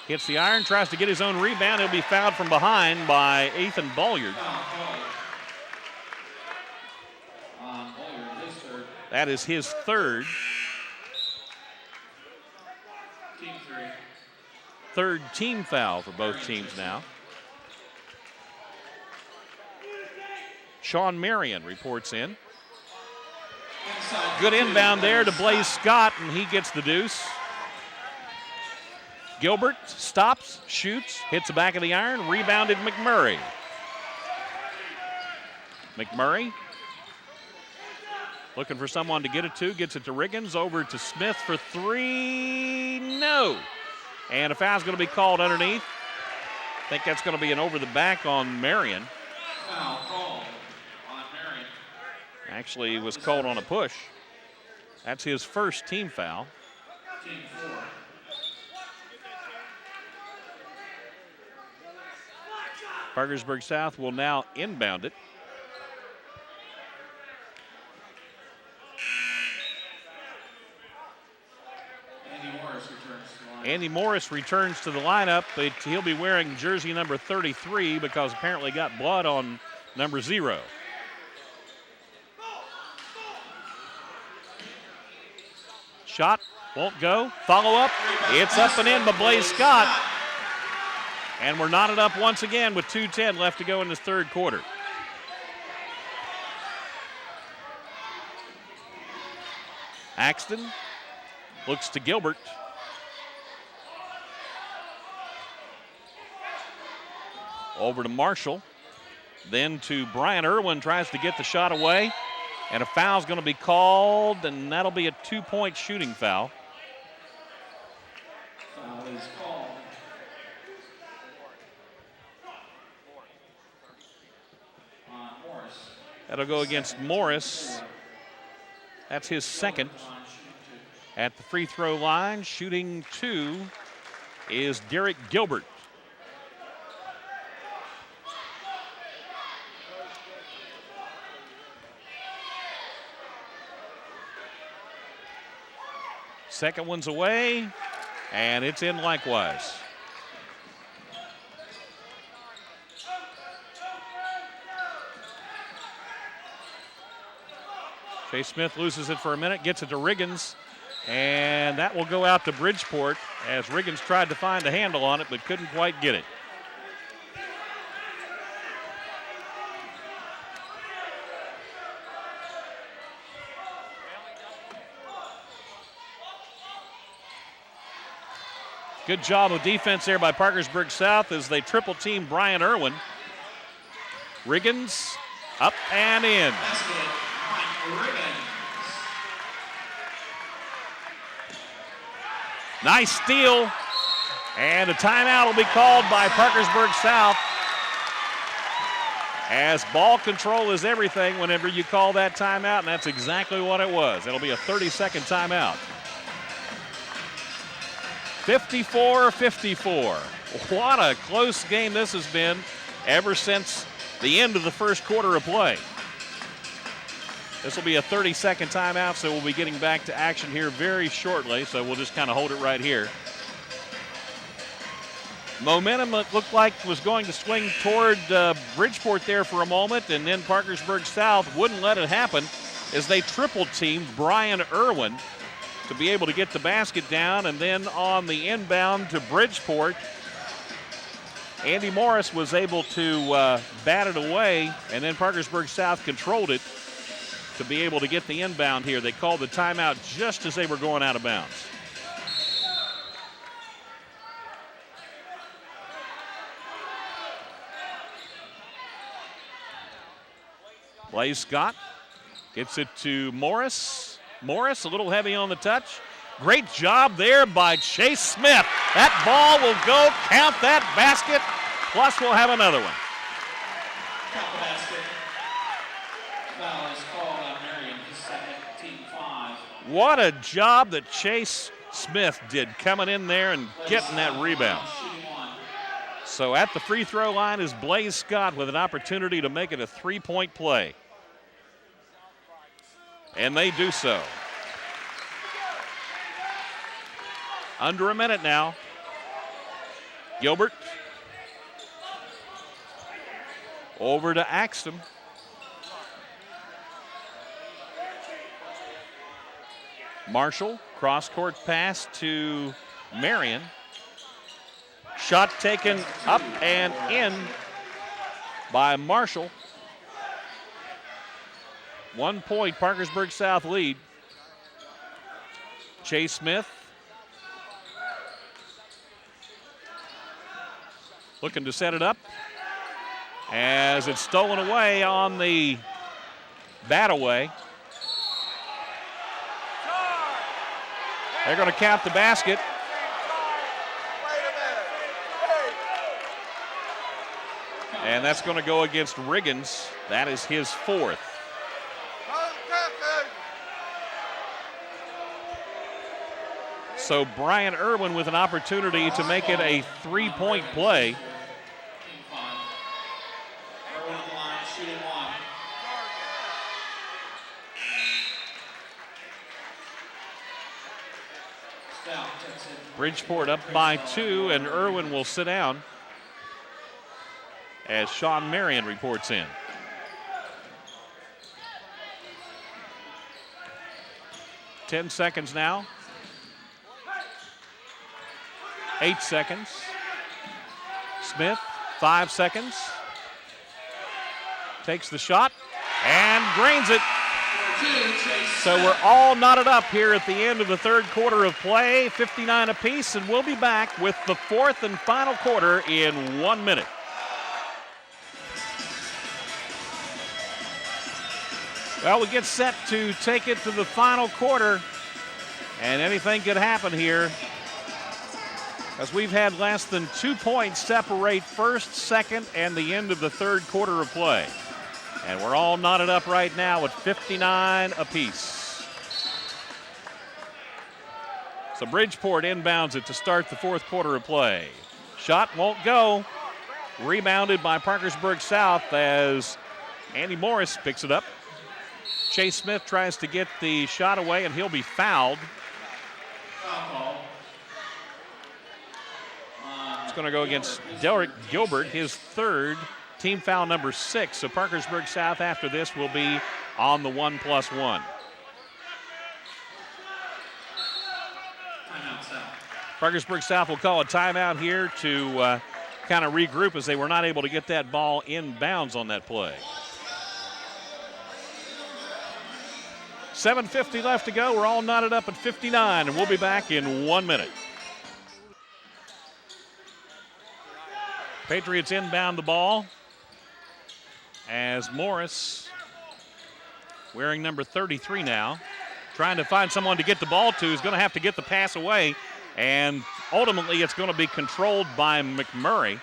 hits the iron, tries to get his own rebound. He'll be fouled from behind by Ethan Bolliard. That is his third. Third team foul for both teams now. Sean Marion reports in. Good inbound there to Blaze Scott, and he gets the deuce. Gilbert stops, shoots, hits the back of the iron, rebounded McMurray. McMurray looking for someone to get it to, gets it to Riggins, over to Smith for three, no. And a foul's going to be called underneath. I think that's going to be an over the back on Marion. Foul called on Marion. Actually, was called on a push. That's his first team foul. Team 4. Parkersburg South will now inbound it. Andy Morris returns to the lineup, but he'll be wearing jersey number 33 because apparently got blood on number 0. Shot won't go. Follow up. It's up and in by Blaze Scott. And we're knotted up once again with 2:10 left to go in this third quarter. Axton looks to Gilbert. Over to Marshall. Then to Brian Irwin, tries to get the shot away. And a foul's going to be called, and that'll be a 2-point shooting foul. Foul is called. On Morris. That'll go against Morris. That's his second. At the free throw line, shooting 2 is Derek Gilbert. Second one's away, and it's in likewise. Chase Smith loses it for a minute, gets it to Riggins, and that will go out to Bridgeport as Riggins tried to find a handle on it but couldn't quite get it. Good job of defense there by Parkersburg South as they triple team Brian Irwin. Riggins up and in. Nice steal. And a timeout will be called by Parkersburg South. As ball control is everything whenever you call that timeout, and that's exactly what it was. It'll be a 30-second timeout. 54-54. What a close game this has been ever since the end of the first quarter of play. This will be a 30-second timeout, so we'll be getting back to action here very shortly, so we'll just kind of hold it right here. Momentum, it looked like, was going to swing toward Bridgeport there for a moment, and then Parkersburg South wouldn't let it happen as they triple-teamed Brian Irwin to be able to get the basket down, and then on the inbound to Bridgeport, Andy Morris was able to bat it away, and then Parkersburg South controlled it to be able to get the inbound here. They called the timeout just as they were going out of bounds. Blaze Scott gets it to Morris. Morris a little heavy on the touch. Great job there by Chase Smith. That ball will go. Count that basket. Plus we'll have another one. Count the basket. Foul is called on Marion, his second, team 5. What a job that Chase Smith did coming in there and getting that rebound. So at the free throw line is Blaze Scott with an opportunity to make it a 3-point play. And they do so. Under a minute now. Gilbert. Over to Axton. Marshall, cross-court pass to Marion. Shot taken up and in by Marshall. 1 point, Parkersburg South lead. Chase Smith looking to set it up as it's stolen away on the bat away. They're going to count the basket. And that's going to go against Riggins. That is his fourth. So Brian Irwin with an opportunity to make it a three-point play. Bridgeport up by 2, and Irwin will sit down as Sean Marion reports in. Ten seconds now. 8 seconds. Smith, 5 seconds. Takes the shot and drains it. So we're all knotted up here at the end of the third quarter of play, 59 apiece, and we'll be back with the fourth and final quarter in 1 minute. Well, we get set to take it to the final quarter, and anything could happen here, as we've had less than 2 points separate first, second, and the end of the third quarter of play. And we're all knotted up right now at 59 apiece. So Bridgeport inbounds it to start the fourth quarter of play. Shot won't go. Rebounded by Parkersburg South as Andy Morris picks it up. Chase Smith tries to get the shot away, and he'll be fouled. It's going to go against Derek Gilbert, his third, team foul number 6. So Parkersburg South after this will be on the 1+1. Parkersburg South will call a timeout here to kind of regroup, as they were not able to get that ball inbounds on that play. 7:50 left to go. We're all knotted up at 59, and we'll be back in 1 minute. Patriots inbound the ball as Morris, wearing number 33 now, trying to find someone to get the ball to, is going to have to get the pass away, and ultimately it's going to be controlled by McMurray.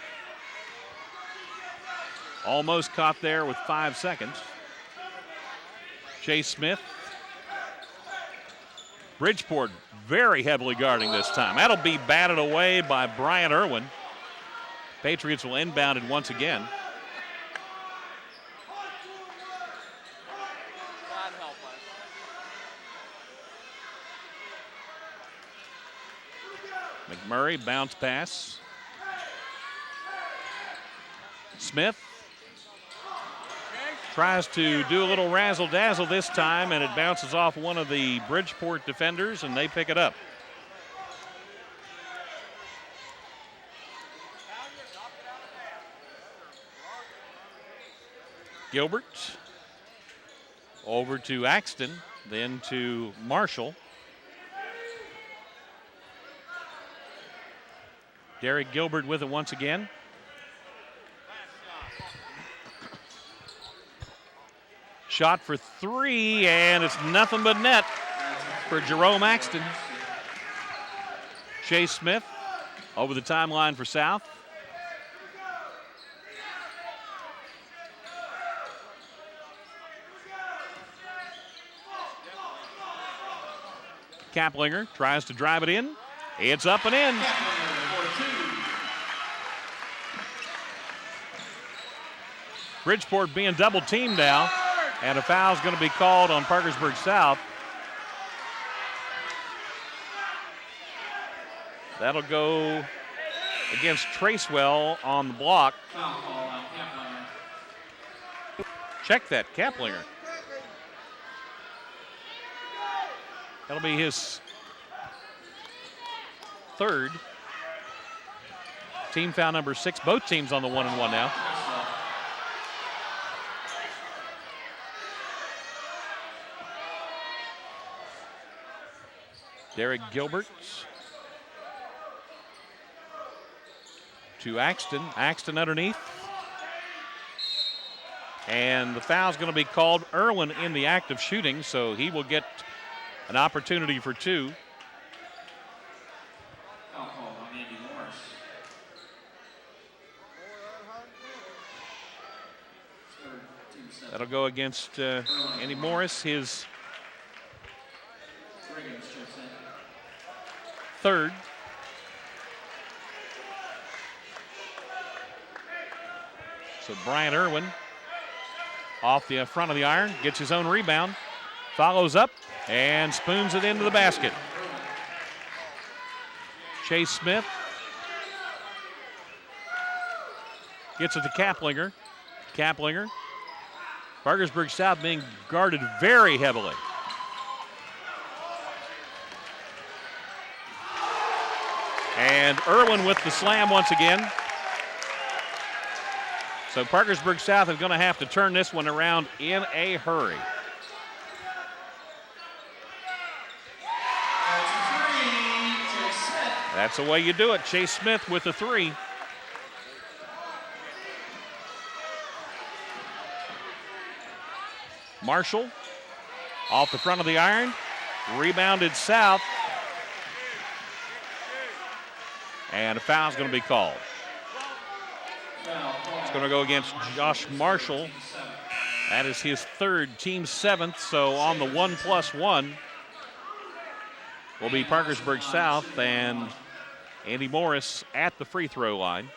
Almost caught there with 5 seconds. Chase Smith. Bridgeport very heavily guarding this time. That'll be batted away by Brian Irwin. Patriots will inbound it once again. God help us. McMurray, bounce pass. Smith tries to do a little razzle-dazzle this time, and it bounces off one of the Bridgeport defenders, and they pick it up. Gilbert over to Axton, then to Marshall. Derek Gilbert with it once again. Shot for 3, and it's nothing but net for Jerome Axton. Chase Smith over the timeline for South. Kaplinger tries to drive it in. It's up and in. Bridgeport being double teamed now, and a foul is going to be called on Parkersburg South. That'll go against Tracewell on the block. Check that, Kaplinger. That'll be his third. Team foul number 6. Both teams on the 1-and-1 now. Derek Gilbert to Axton. Axton underneath. And the foul's going to be called. Irwin in the act of shooting, so he will get an opportunity for two. That'll go against Andy Morris, his third. So Brian Irwin off the front of the iron, gets his own rebound, follows up, and spoons it into the basket. Chase Smith gets it to Kaplinger. Kaplinger. Parkersburg South being guarded very heavily. And Irwin with the slam once again. So Parkersburg South is going to have to turn this one around in a hurry. That's the way you do it. Chase Smith with the three. Marshall off the front of the iron. Rebounded South. And a foul's going to be called. It's going to go against Josh Marshall. That is his third, team seventh. So on the 1+1 will be Parkersburg South and Andy Morris at the free throw line.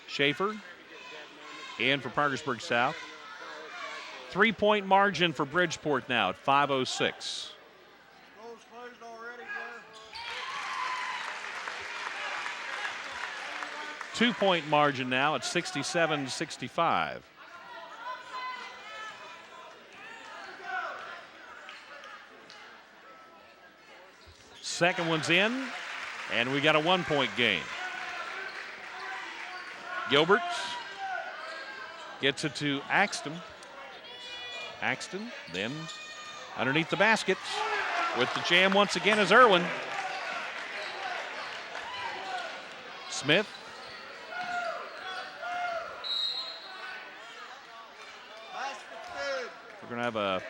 Schaefer in for Parkersburg South. 3-point margin for Bridgeport now at 5:06. 2-point margin now at 67-65. Second one's in, and we got a 1-point game. Gilbert gets it to Axton. Axton then underneath the basket with the jam once again is Irwin. Smith. We're going to have a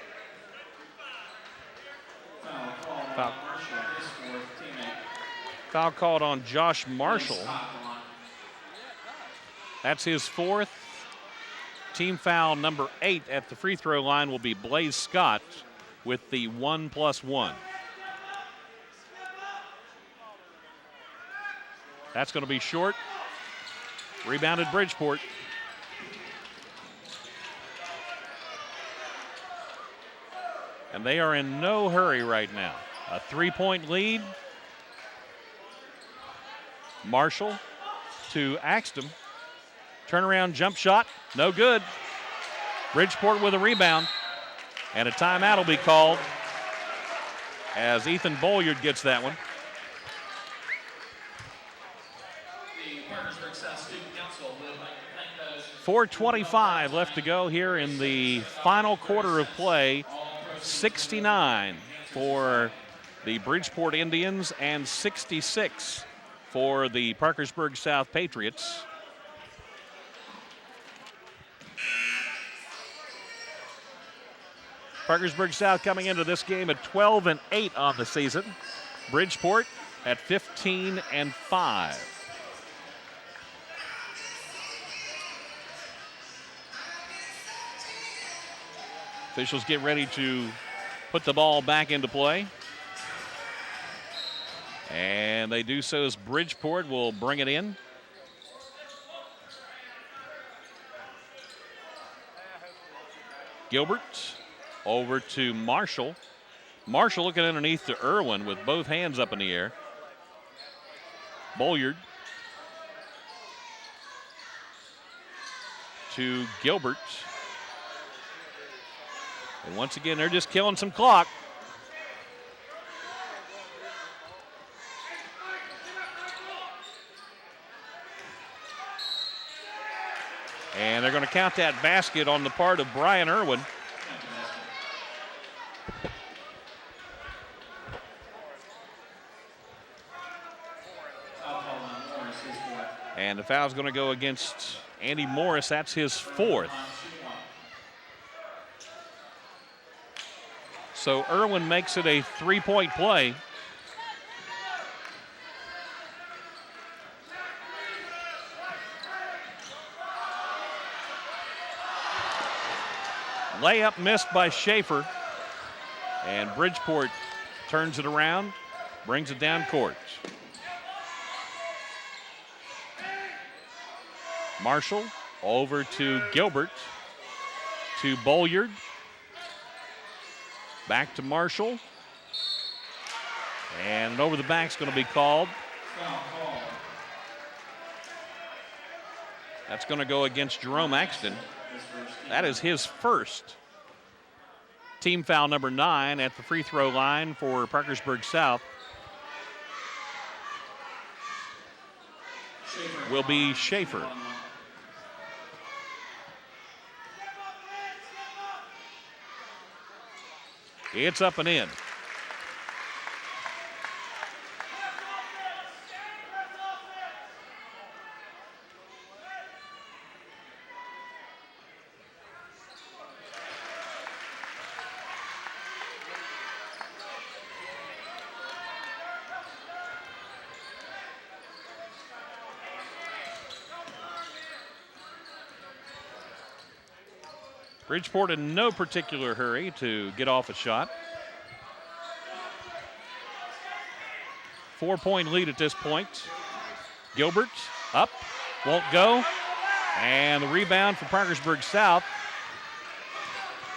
foul called on Josh Marshall. That's his fourth. Team foul number 8 at the free throw line will be Blaze Scott with the 1+1. That's going to be short. Rebounded Bridgeport. And they are in no hurry right now. A 3-point lead. Marshall to Axton. Turnaround jump shot, no good. Bridgeport with a rebound. And a timeout will be called as Ethan Bolyard gets that one. The Parkersburg South Student Council would like to thank those. 4:25 left to go here in the final quarter of play. 69 for the Bridgeport Indians and 66 for the Parkersburg South Patriots. Parkersburg South coming into this game at 12-8 on the season. Bridgeport at 15-5. Officials get ready to put the ball back into play. And they do so as Bridgeport will bring it in. Gilbert over to Marshall. Marshall looking underneath to Irwin with both hands up in the air. Bolyard to Gilbert. And once again, they're just killing some clock. And they're going to count that basket on the part of Brian Irwin. foul's going to go against Andy Morris. That's his 4th. So Irwin makes it a 3-point play. Layup missed by Schaefer. And Bridgeport turns it around, brings it down court. Marshall over to Gilbert, to Bolyard. Back to Marshall. And over the back's going to be called. That's going to go against Jerome Axton. That is his first. Team foul number 9 at the free throw line for Parkersburg South will be Schaefer. It's up and in. Bridgeport in no particular hurry to get off a shot. 4-point lead at this point. Gilbert up, won't go. And the rebound for Parkersburg South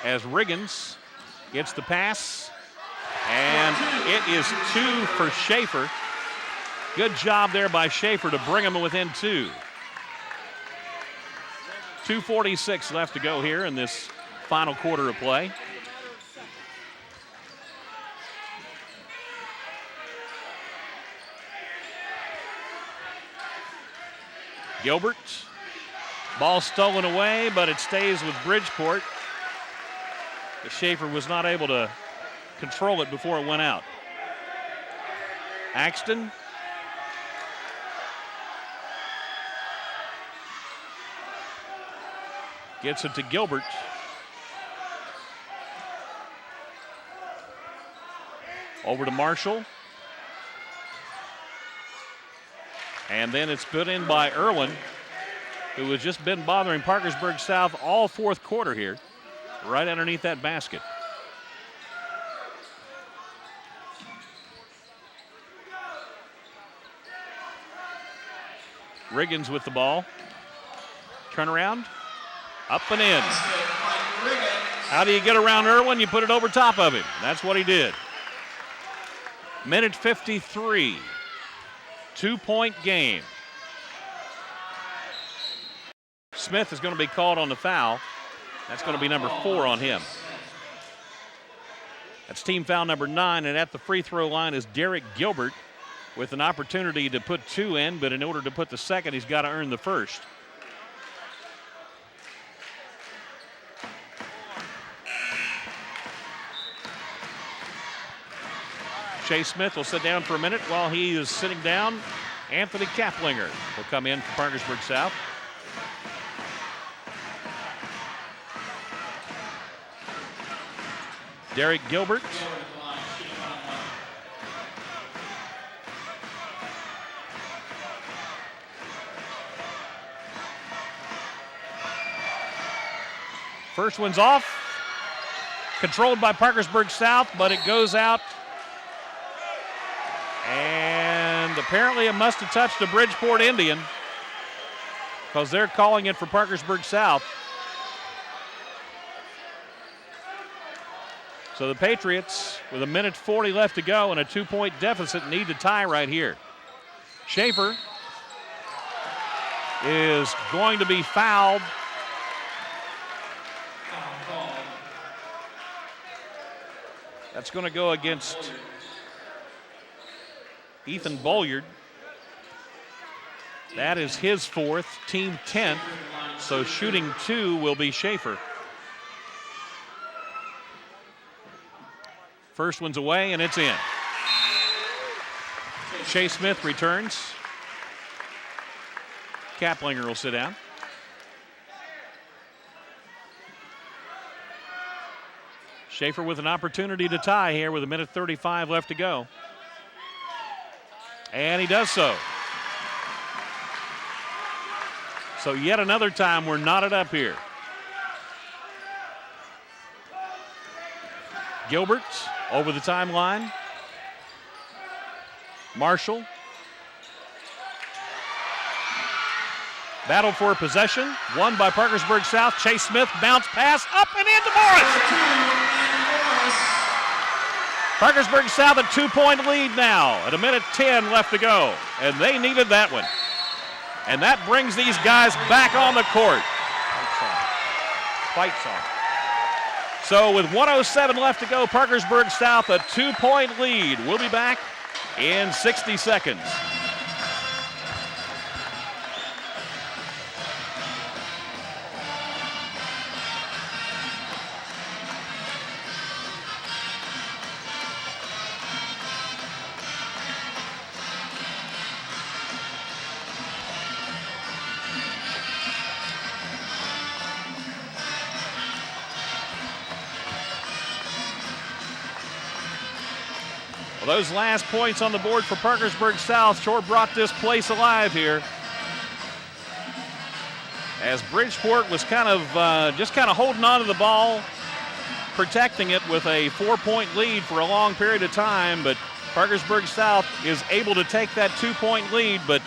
as Riggins gets the pass. And it is 2 for Schaefer. Good job there by Schaefer to bring him within 2. 2:46 left to go here in this final quarter of play. Gilbert, ball stolen away, but it stays with Bridgeport. Schaefer was not able to control it before it went out. Axton. Gets it to Gilbert. Over to Marshall. And then it's put in by Irwin, who has just been bothering Parkersburg South all 4th quarter here, right underneath that basket. Riggins with the ball. Turnaround. Up and in. How do you get around Irwin? You put it over top of him. That's what he did. Minute 53. 2-point game. Smith is going to be called on the foul. That's going to be number 4 on him. That's team foul number 9, and at the free throw line is Derek Gilbert with an opportunity to put 2 in, but in order to put the second, he's got to earn the first. Shea Smith will sit down for a minute. While he is sitting down, Anthony Kaplinger will come in for Parkersburg South. Derek Gilbert. First one's off. Controlled by Parkersburg South, but it goes out. And apparently it must have touched a Bridgeport Indian because they're calling it for Parkersburg South. So the Patriots, with a minute 40 left to go and a 2-point deficit, need to tie right here. Schaefer is going to be fouled. That's going to go against Ethan Bolyard. That is his 4th, team 10th. So shooting 2 will be Schaefer. First one's away and it's in. Shea Smith returns. Kaplinger will sit down. Schaefer with an opportunity to tie here with 1:35 left to go. And he does so. So yet another time we're knotted up here. Gilbert over the timeline. Marshall. Battle for possession. Won by Parkersburg South. Chase Smith bounce pass up and into Morris. Parkersburg South a 2-point lead now at 1:10 left to go. And they needed that one. And that brings these guys back on the court. Fight song. So with 1:07 left to go, Parkersburg South a 2-point lead. We'll be back in 60 seconds. Well, those last points on the board for Parkersburg South sure brought this place alive here. As Bridgeport was kind of holding on to the ball, protecting it with a 4-point lead for a long period of time, but Parkersburg South is able to take that 2-point lead, but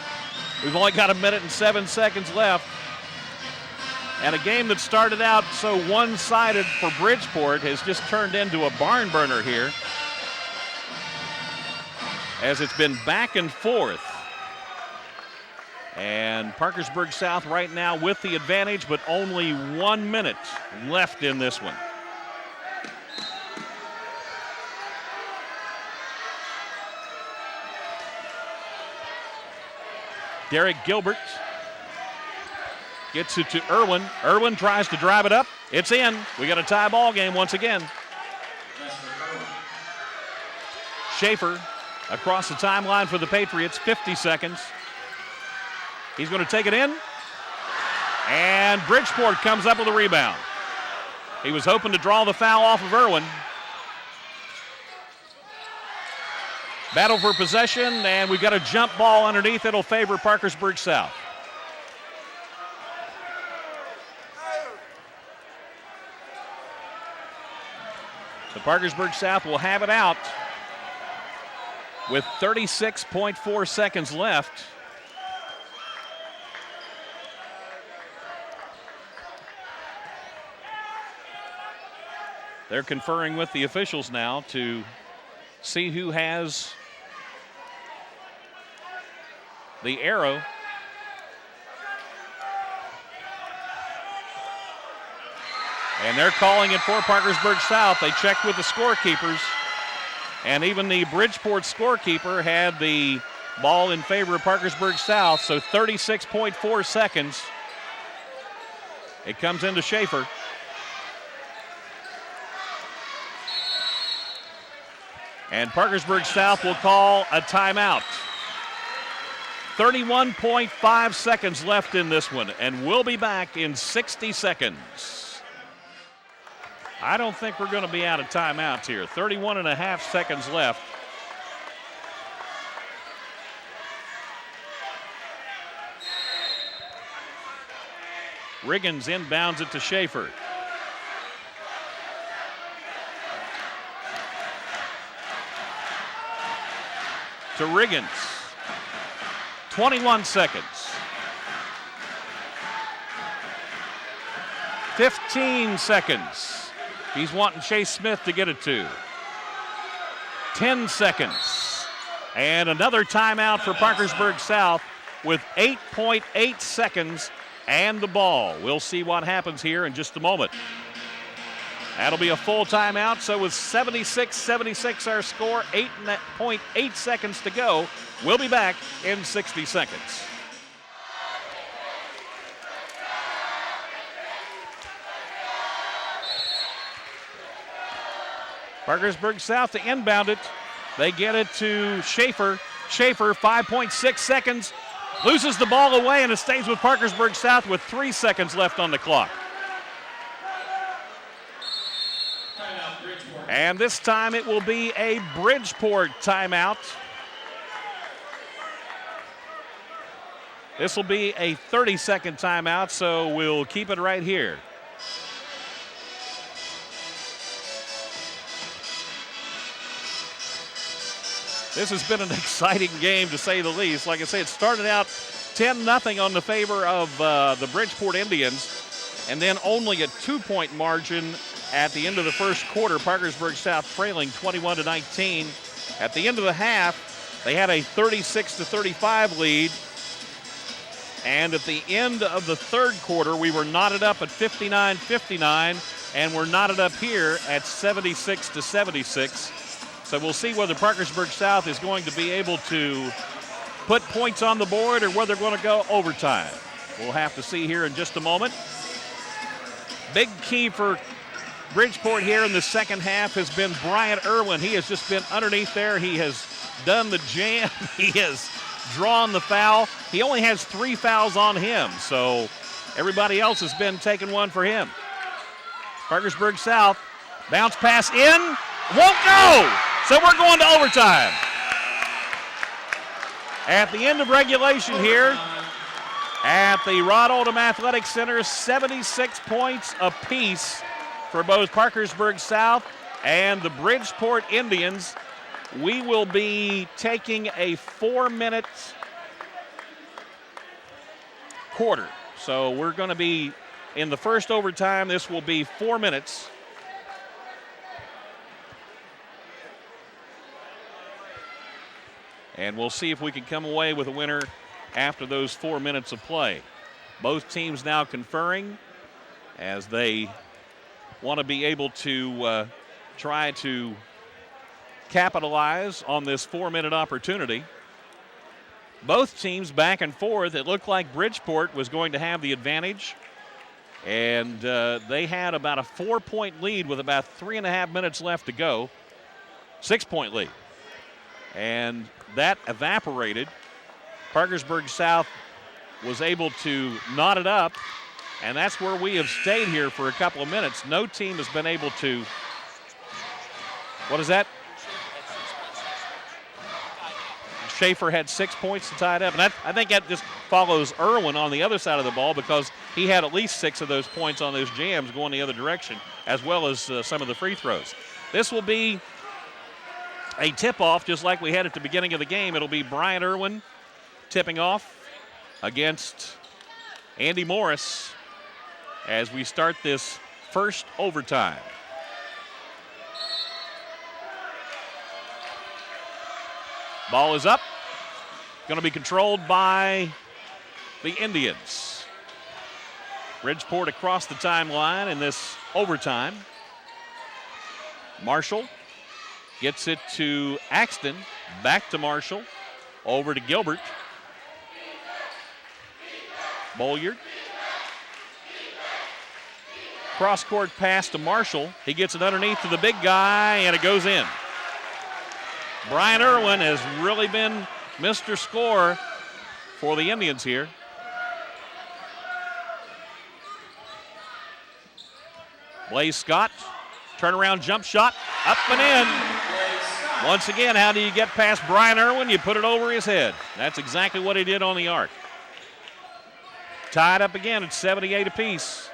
we've only got 1:07 left. And a game that started out so one-sided for Bridgeport has just turned into a barn burner here, as it's been back and forth. And Parkersburg South right now with the advantage, but only 1 minute left in this one. Derek Gilbert gets it to Irwin. Irwin tries to drive it up. It's in. We got a tie ball game once again. Schaefer across the timeline for the Patriots, 50 seconds. He's going to take it in. And Bridgeport comes up with a rebound. He was hoping to draw the foul off of Irwin. Battle for possession, and we've got a jump ball underneath. It'll favor Parkersburg South. The Parkersburg South will have it out with 36.4 seconds left. They're conferring with the officials now to see who has the arrow. And they're calling it for Parkersburg South. They checked with the scorekeepers, and even the Bridgeport scorekeeper had the ball in favor of Parkersburg South, so 36.4 seconds. It comes into Schaefer. And Parkersburg South will call a timeout. 31.5 seconds left in this one, and we'll be back in 60 seconds. I don't think we're going to be out of timeouts here. 31.5 seconds left. Riggins inbounds it to Schaefer. To Riggins. 21 seconds. 15 seconds. He's wanting Chase Smith to get it to. 10 seconds. And another timeout for Parkersburg South with 8.8 seconds and the ball. We'll see what happens here in just a moment. That'll be a full timeout, so with 76-76 our score, 8.8 seconds to go. We'll be back in 60 seconds. Parkersburg South to inbound it. They get it to Schaefer. Schaefer, 5.6 seconds. loses the ball away, and it stays with Parkersburg South with 3 seconds left on the clock. And this time it will be a Bridgeport timeout. This will be a 30-second timeout, so we'll keep it right here. This has been an exciting game, to say the least. Like I say, it started out 10-0 on the favor of the Bridgeport Indians, and then only a 2-point margin at the end of the first quarter. Parkersburg South trailing 21-19. At the end of the half, they had a 36-35 lead. And at the end of the third quarter, we were knotted up at 59-59, and we're knotted up here at 76-76. So we'll see whether Parkersburg South is going to be able to put points on the board or whether they're going to go overtime. We'll have to see here in just a moment. Big key for Bridgeport here in the second half has been Bryant Irwin. He has just been underneath there. He has done the jam. He has drawn the foul. He only has 3 fouls on him, so everybody else has been taking one for him. Parkersburg South, bounce pass in, won't go, so we're going to overtime. At the end of regulation here at the Rod Oldham Athletic Center, 76 points apiece for both Parkersburg South and the Bridgeport Indians. We will be taking a 4-minute quarter. So we're going to be in the first overtime. This will be 4 minutes. And we'll see if we can come away with a winner after those 4 minutes of play. Both teams now conferring as they want to be able to try to capitalize on this 4-minute opportunity. Both teams back and forth. It looked like Bridgeport was going to have the advantage, and they had about a 4-point lead with about 3.5 minutes left to go. 6-point lead. And that evaporated. Parkersburg South was able to knot it up, and that's where we have stayed here for a couple of minutes. No team has been able to. What is that? Schaefer had 6 points to tie it up. And I think that just follows Irwin on the other side of the ball, because he had at least 6 of those points on those jams going the other direction, as well as some of the free throws. This will be a tip-off, just like we had at the beginning of the game. It'll be Brian Irwin tipping off against Andy Morris as we start this first overtime. Ball is up. Going to be controlled by the Indians. Bridgeport across the timeline in this overtime. Marshall gets it to Axton. Back to Marshall. Over to Gilbert. Bolliard. Cross-court pass to Marshall. He gets it underneath to the big guy, and it goes in. Brian Irwin has really been Mr. Score for the Indians here. Blaze Scott, turnaround jump shot, up and in. Once again, how do you get past Brian Irwin? You put it over his head. That's exactly what he did on the arc. Tied up again at 78 apiece.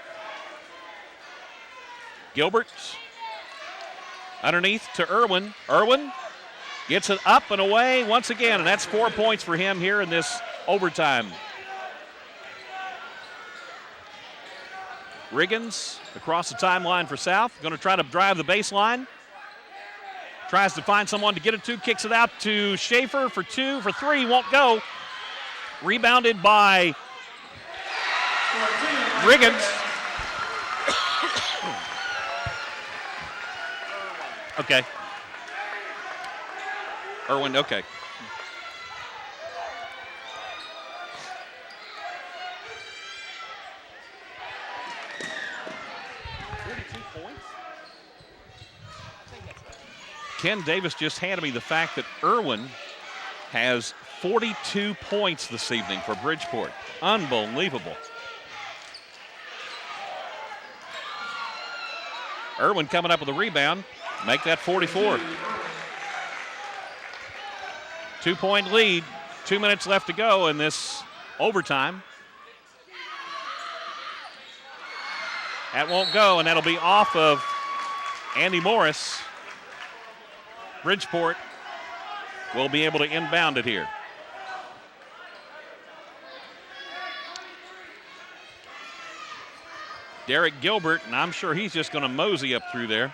Gilbert underneath to Irwin. Irwin gets it up and away once again, and that's 4 points for him here in this overtime. Riggins across the timeline for South. Going to try to drive the baseline. Tries to find someone to get it to. Kicks it out to Schaefer for 2, for 3. Won't go. Rebounded by Riggins. Okay. Irwin, okay. Ken Davis just handed me the fact that Irwin has 42 points this evening for Bridgeport. Unbelievable. Irwin coming up with a rebound. Make that 44. 2-point lead. 2 minutes left to go in this overtime. That won't go, and that'll be off of Andy Morris. Bridgeport will be able to inbound it here. Derek Gilbert, and I'm sure he's just going to mosey up through there.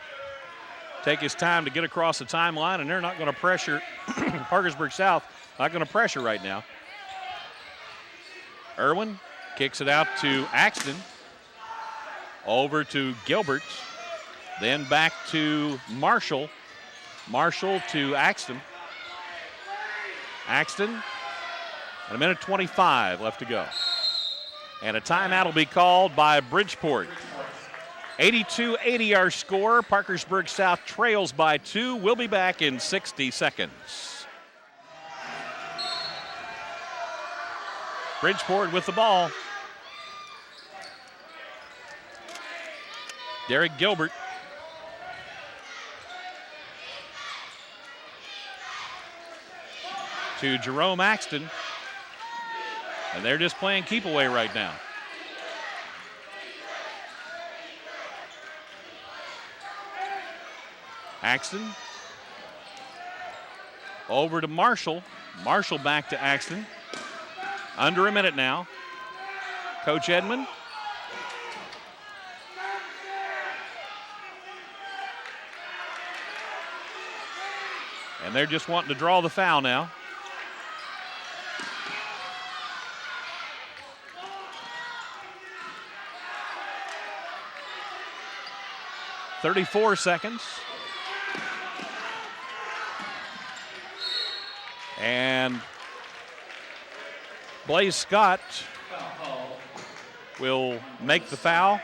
Take his time to get across the timeline, and they're not going to pressure. Parkersburg South not going to pressure right now. Irwin kicks it out to Axton. Over to Gilbert. Then back to Marshall. Marshall to Axton. Axton, and a minute 25 left to go. And a timeout will be called by Bridgeport. 82-80 our score. Parkersburg South trails by 2. We'll be back in 60 seconds. Bridgeport with the ball. Derek Gilbert. To Jerome Axton. And they're just playing keep away right now. Axton. Over to Marshall. Marshall back to Axton. Under a minute now. Coach Edmond. And they're just wanting to draw the foul now. .34 seconds. And Blaze Scott will make the foul.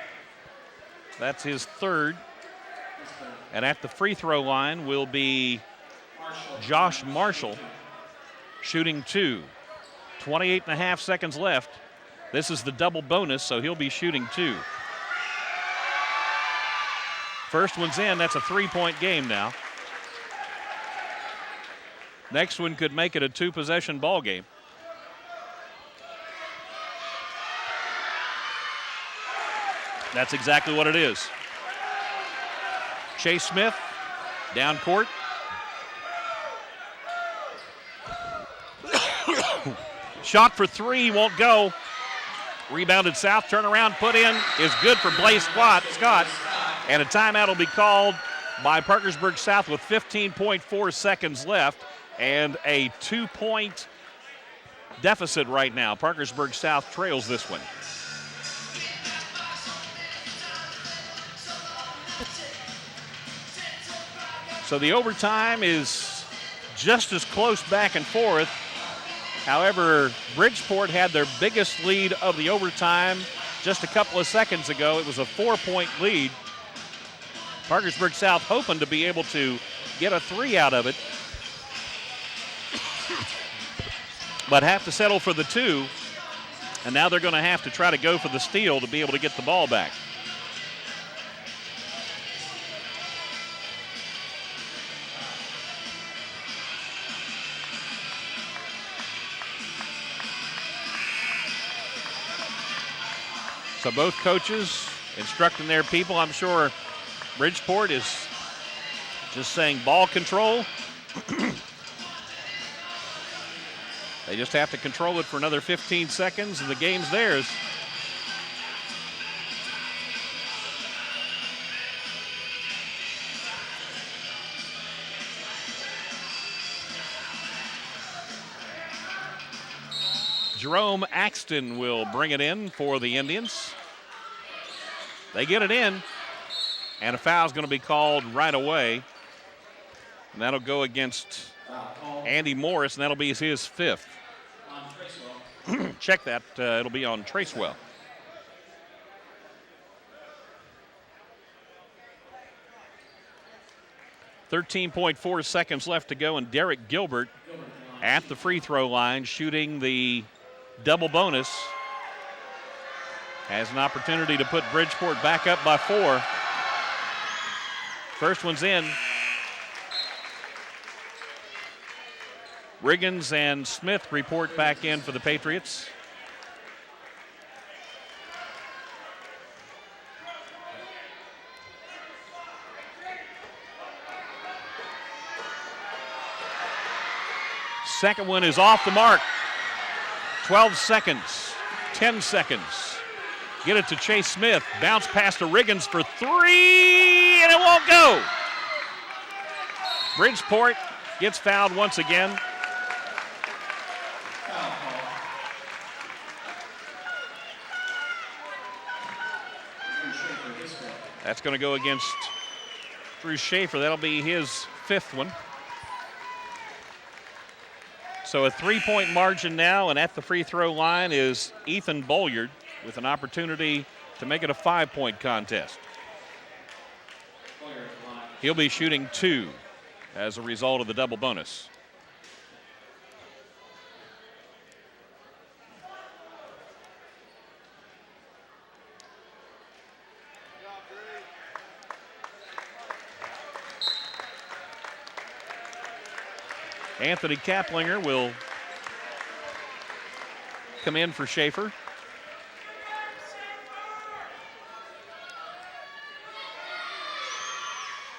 That's his third. And at the free throw line will be Josh Marshall, shooting 2. 28.5 seconds left. This is the double bonus, so he'll be shooting 2. First one's in. That's a 3-point game now. Next one could make it a 2-possession ball game. That's exactly what it is. Chase Smith, down court. Shot for 3, won't go. Rebounded South, turnaround, put in, is good for Blaze Scott. And a timeout will be called by Parkersburg South with 15.4 seconds left and a 2-point deficit right now. Parkersburg South trails this one. So the overtime is just as close back and forth. However, Bridgeport had their biggest lead of the overtime just a couple of seconds ago. It was a 4-point lead. Parkersburg South hoping to be able to get a 3 out of it, but have to settle for the 2. And now they're going to have to try to go for the steal to be able to get the ball back. So both coaches instructing their people. I'm sure Bridgeport is just saying ball control. They just have to control it for another 15 seconds and the game's theirs. Jerome Axton will bring it in for the Indians. They get it in, and a foul is going to be called right away. And that'll go against Andy Morris, and that'll be his 5th. Check that. It'll be on Tracewell. .4 seconds left to go, and Derek Gilbert at the free throw line, shooting the double bonus. Has an opportunity to put Bridgeport back up by 4. First one's in. Riggins and Smith report back in for the Patriots. Second one is off the mark. 12 seconds, 10 seconds. Get it to Chase Smith. Bounce pass to Riggins for 3, and it won't go. Bridgeport gets fouled once again. That's going to go against Drew Schaefer. That'll be his 5th one. So a 3-point margin now, and at the free throw line is Ethan Bolyard with an opportunity to make it a 5-point contest. He'll be shooting 2 as a result of the double bonus. Anthony Kaplinger will come in for Schaefer.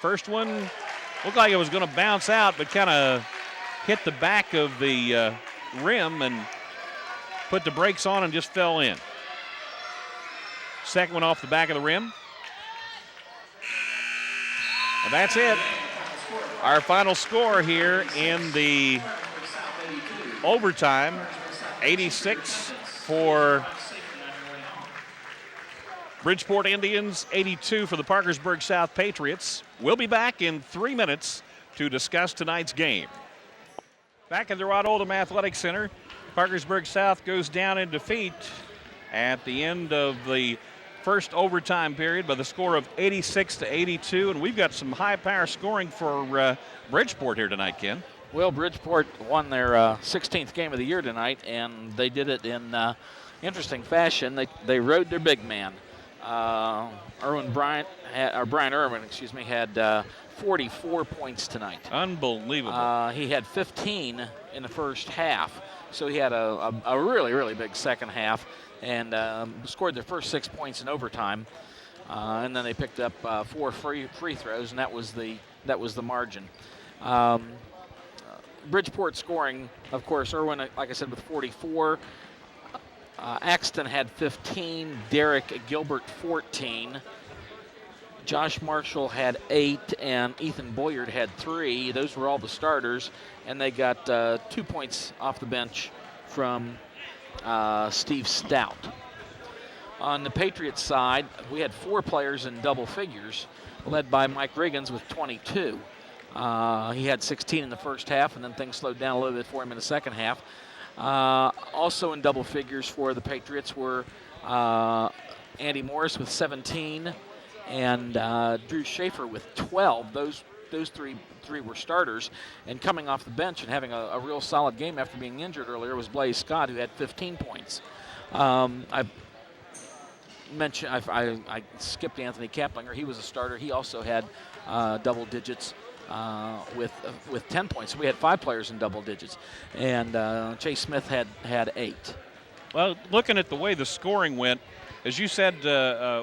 First one looked like it was going to bounce out, but kind of hit the back of the rim and put the brakes on and just fell in. Second one off the back of the rim. And that's it. Our final score here in the overtime, 86 for Bridgeport Indians, 82 for the Parkersburg South Patriots. We'll be back in 3 minutes to discuss tonight's game. Back at the Rod Oldham Athletic Center, Parkersburg South goes down in defeat at the end of the first overtime period by the score of 86-82, and we've got some high-power scoring for Bridgeport here tonight, Ken. Well, Bridgeport won their 16th game of the year tonight, and they did it in interesting fashion. They rode their big man. Brian Irwin, had 44 points tonight. Unbelievable. He had 15 in the first half, so he had a really, really big second half, and scored their first 6 points in overtime, and then they picked up 4 free throws, and that was the margin. Bridgeport scoring, of course, Irwin, like I said, with 44. Axton had 15. Derek Gilbert 14. Josh Marshall had 8, and Ethan Bolyard had 3. Those were all the starters, and they got 2 points off the bench from Steve Stout. On the Patriots side, we had 4 players in double figures, led by Mike Riggins with 22. He had 16 in the first half, and then things slowed down a little bit for him in the second half. Also in double figures for the Patriots were Andy Morris with 17 and Drew Schaefer with 12. Those three were starters, and coming off the bench and having a real solid game after being injured earlier was Blaze Scott, who had 15 points. I skipped Anthony Kaplinger. He was a starter. He also had double digits with 10 points. So we had 5 players in double digits, and Chase Smith had 8. Well, looking at the way the scoring went, as you said,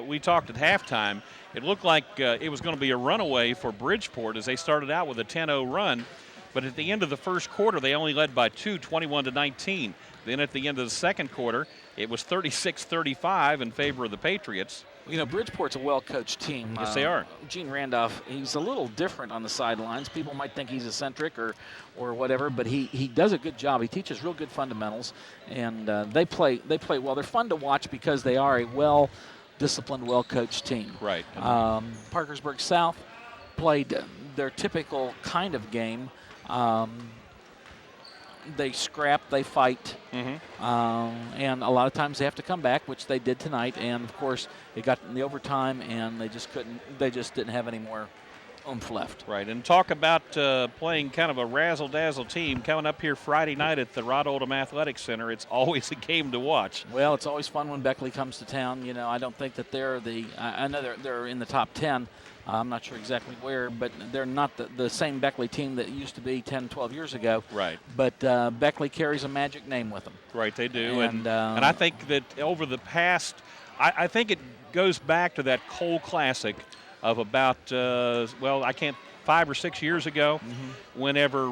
we talked at halftime, it looked like it was going to be a runaway for Bridgeport as they started out with a 10-0 run. But at the end of the first quarter, they only led by 2, 21-19. Then at the end of the second quarter, it was 36-35 in favor of the Patriots. You know, Bridgeport's a well-coached team. Yes, they are. Gene Randolph, he's a little different on the sidelines. People might think he's eccentric or whatever, but he does a good job. He teaches real good fundamentals, and they play well. They're fun to watch because they are a well-disciplined, well-coached team. Right. Parkersburg South played their typical kind of game. They scrap, they fight, and a lot of times they have to come back, which they did tonight. And of course, it got in the overtime, and they just didn't have any more oomph left. Right, and talk about playing kind of a razzle-dazzle team coming up here Friday night at the Rod Oldham Athletic Center. It's always a game to watch. Well, it's always fun when Beckley comes to town. I don't think that they're I know they're in the top 10. I'm not sure exactly where, but they're not the same Beckley team that used to be 10, 12 years ago. Right. But Beckley carries a magic name with them. Right, they do. And And I think that over the past, I think it goes back to that Cole Classic of about, 5 or 6 years ago, whenever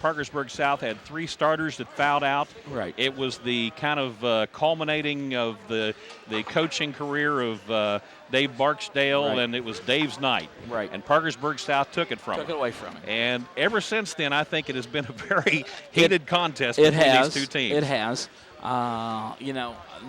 Parkersburg South had 3 starters that fouled out. Right. It was the kind of culminating of the coaching career of Dave Barksdale, Right. and it was Dave's night. Right. And Parkersburg South took it from Took him. it away from him. And ever since then, I think it has been a very heated contest It between has. these two teams. It has.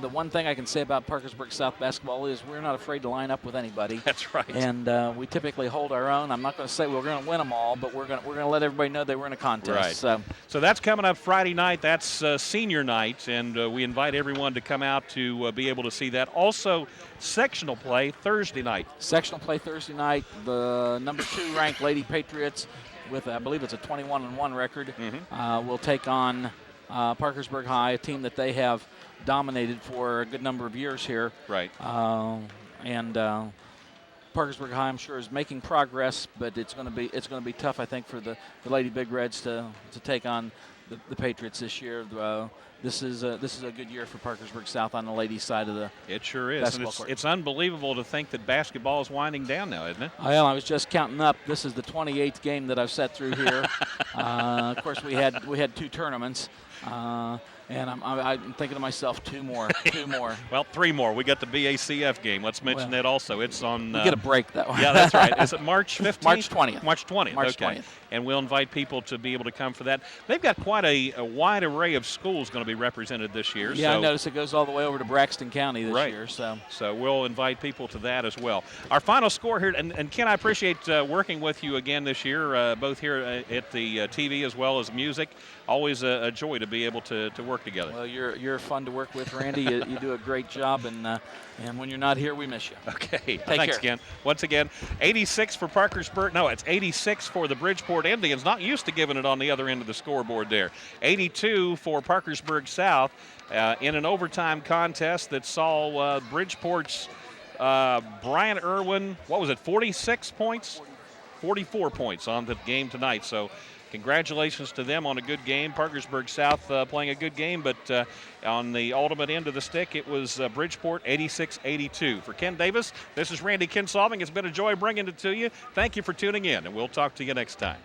The one thing I can say about Parkersburg South basketball is we're not afraid to line up with anybody. That's right. And we typically hold our own. I'm not going to say we're going to win them all, but we're going to let everybody know they were in a contest. Right. So So that's coming up Friday night. That's senior night, and we invite everyone to come out to be able to see that. Also, sectional play Thursday night. sectional play Thursday night. The number 2 ranked Lady Patriots, with I believe it's a 21-1 record, will take on Parkersburg High, a team that they have dominated for a good number of years here. Right. And Parkersburg High, I'm sure, is making progress, but it's going to be tough, I think, for the Lady Big Reds to take on the Patriots this year. This is a good year for Parkersburg South on the ladies' side of the It sure is. And basketball court. it's unbelievable to think that basketball is winding down now, isn't it? Well, I was just counting up. This is the 28th game that I've sat through here. Of course, we had 2 tournaments, and I'm thinking to myself, 2 more. Well, 3 more. We got the BACF game. Let's mention that also. It's on. We get a break that one. Yeah, that's right. Is it March 15th? March 20th. March 20th. March okay. 20th. And we'll invite people to be able to come for that. They've got quite a wide array of schools going to be represented this year. Yeah, so I noticed it goes all the way over to Braxton County this Right. year. So we'll invite people to that as well. Our final score here, and Ken, I appreciate working with you again this year, both here at the TV as well as music. Always a joy to be able to work together. well, you're fun to work with, Randy. You do a great job, and when you're not here, we miss you. Okay, Take thanks, care. Ken. Once again, 86 for Parkersburg. No, it's 86 for the Bridgeport Indians. Not used to giving it on the other end of the scoreboard there. 82 for Parkersburg South in an overtime contest that saw Bridgeport's Brian Irwin, 46 points? 44 points on the game tonight. So congratulations to them on a good game. Parkersburg South playing a good game, but on the ultimate end of the stick, it was Bridgeport 86-82. For Ken Davis, this is Randy Kinsolving. It's been a joy bringing it to you. Thank you for tuning in, and we'll talk to you next time.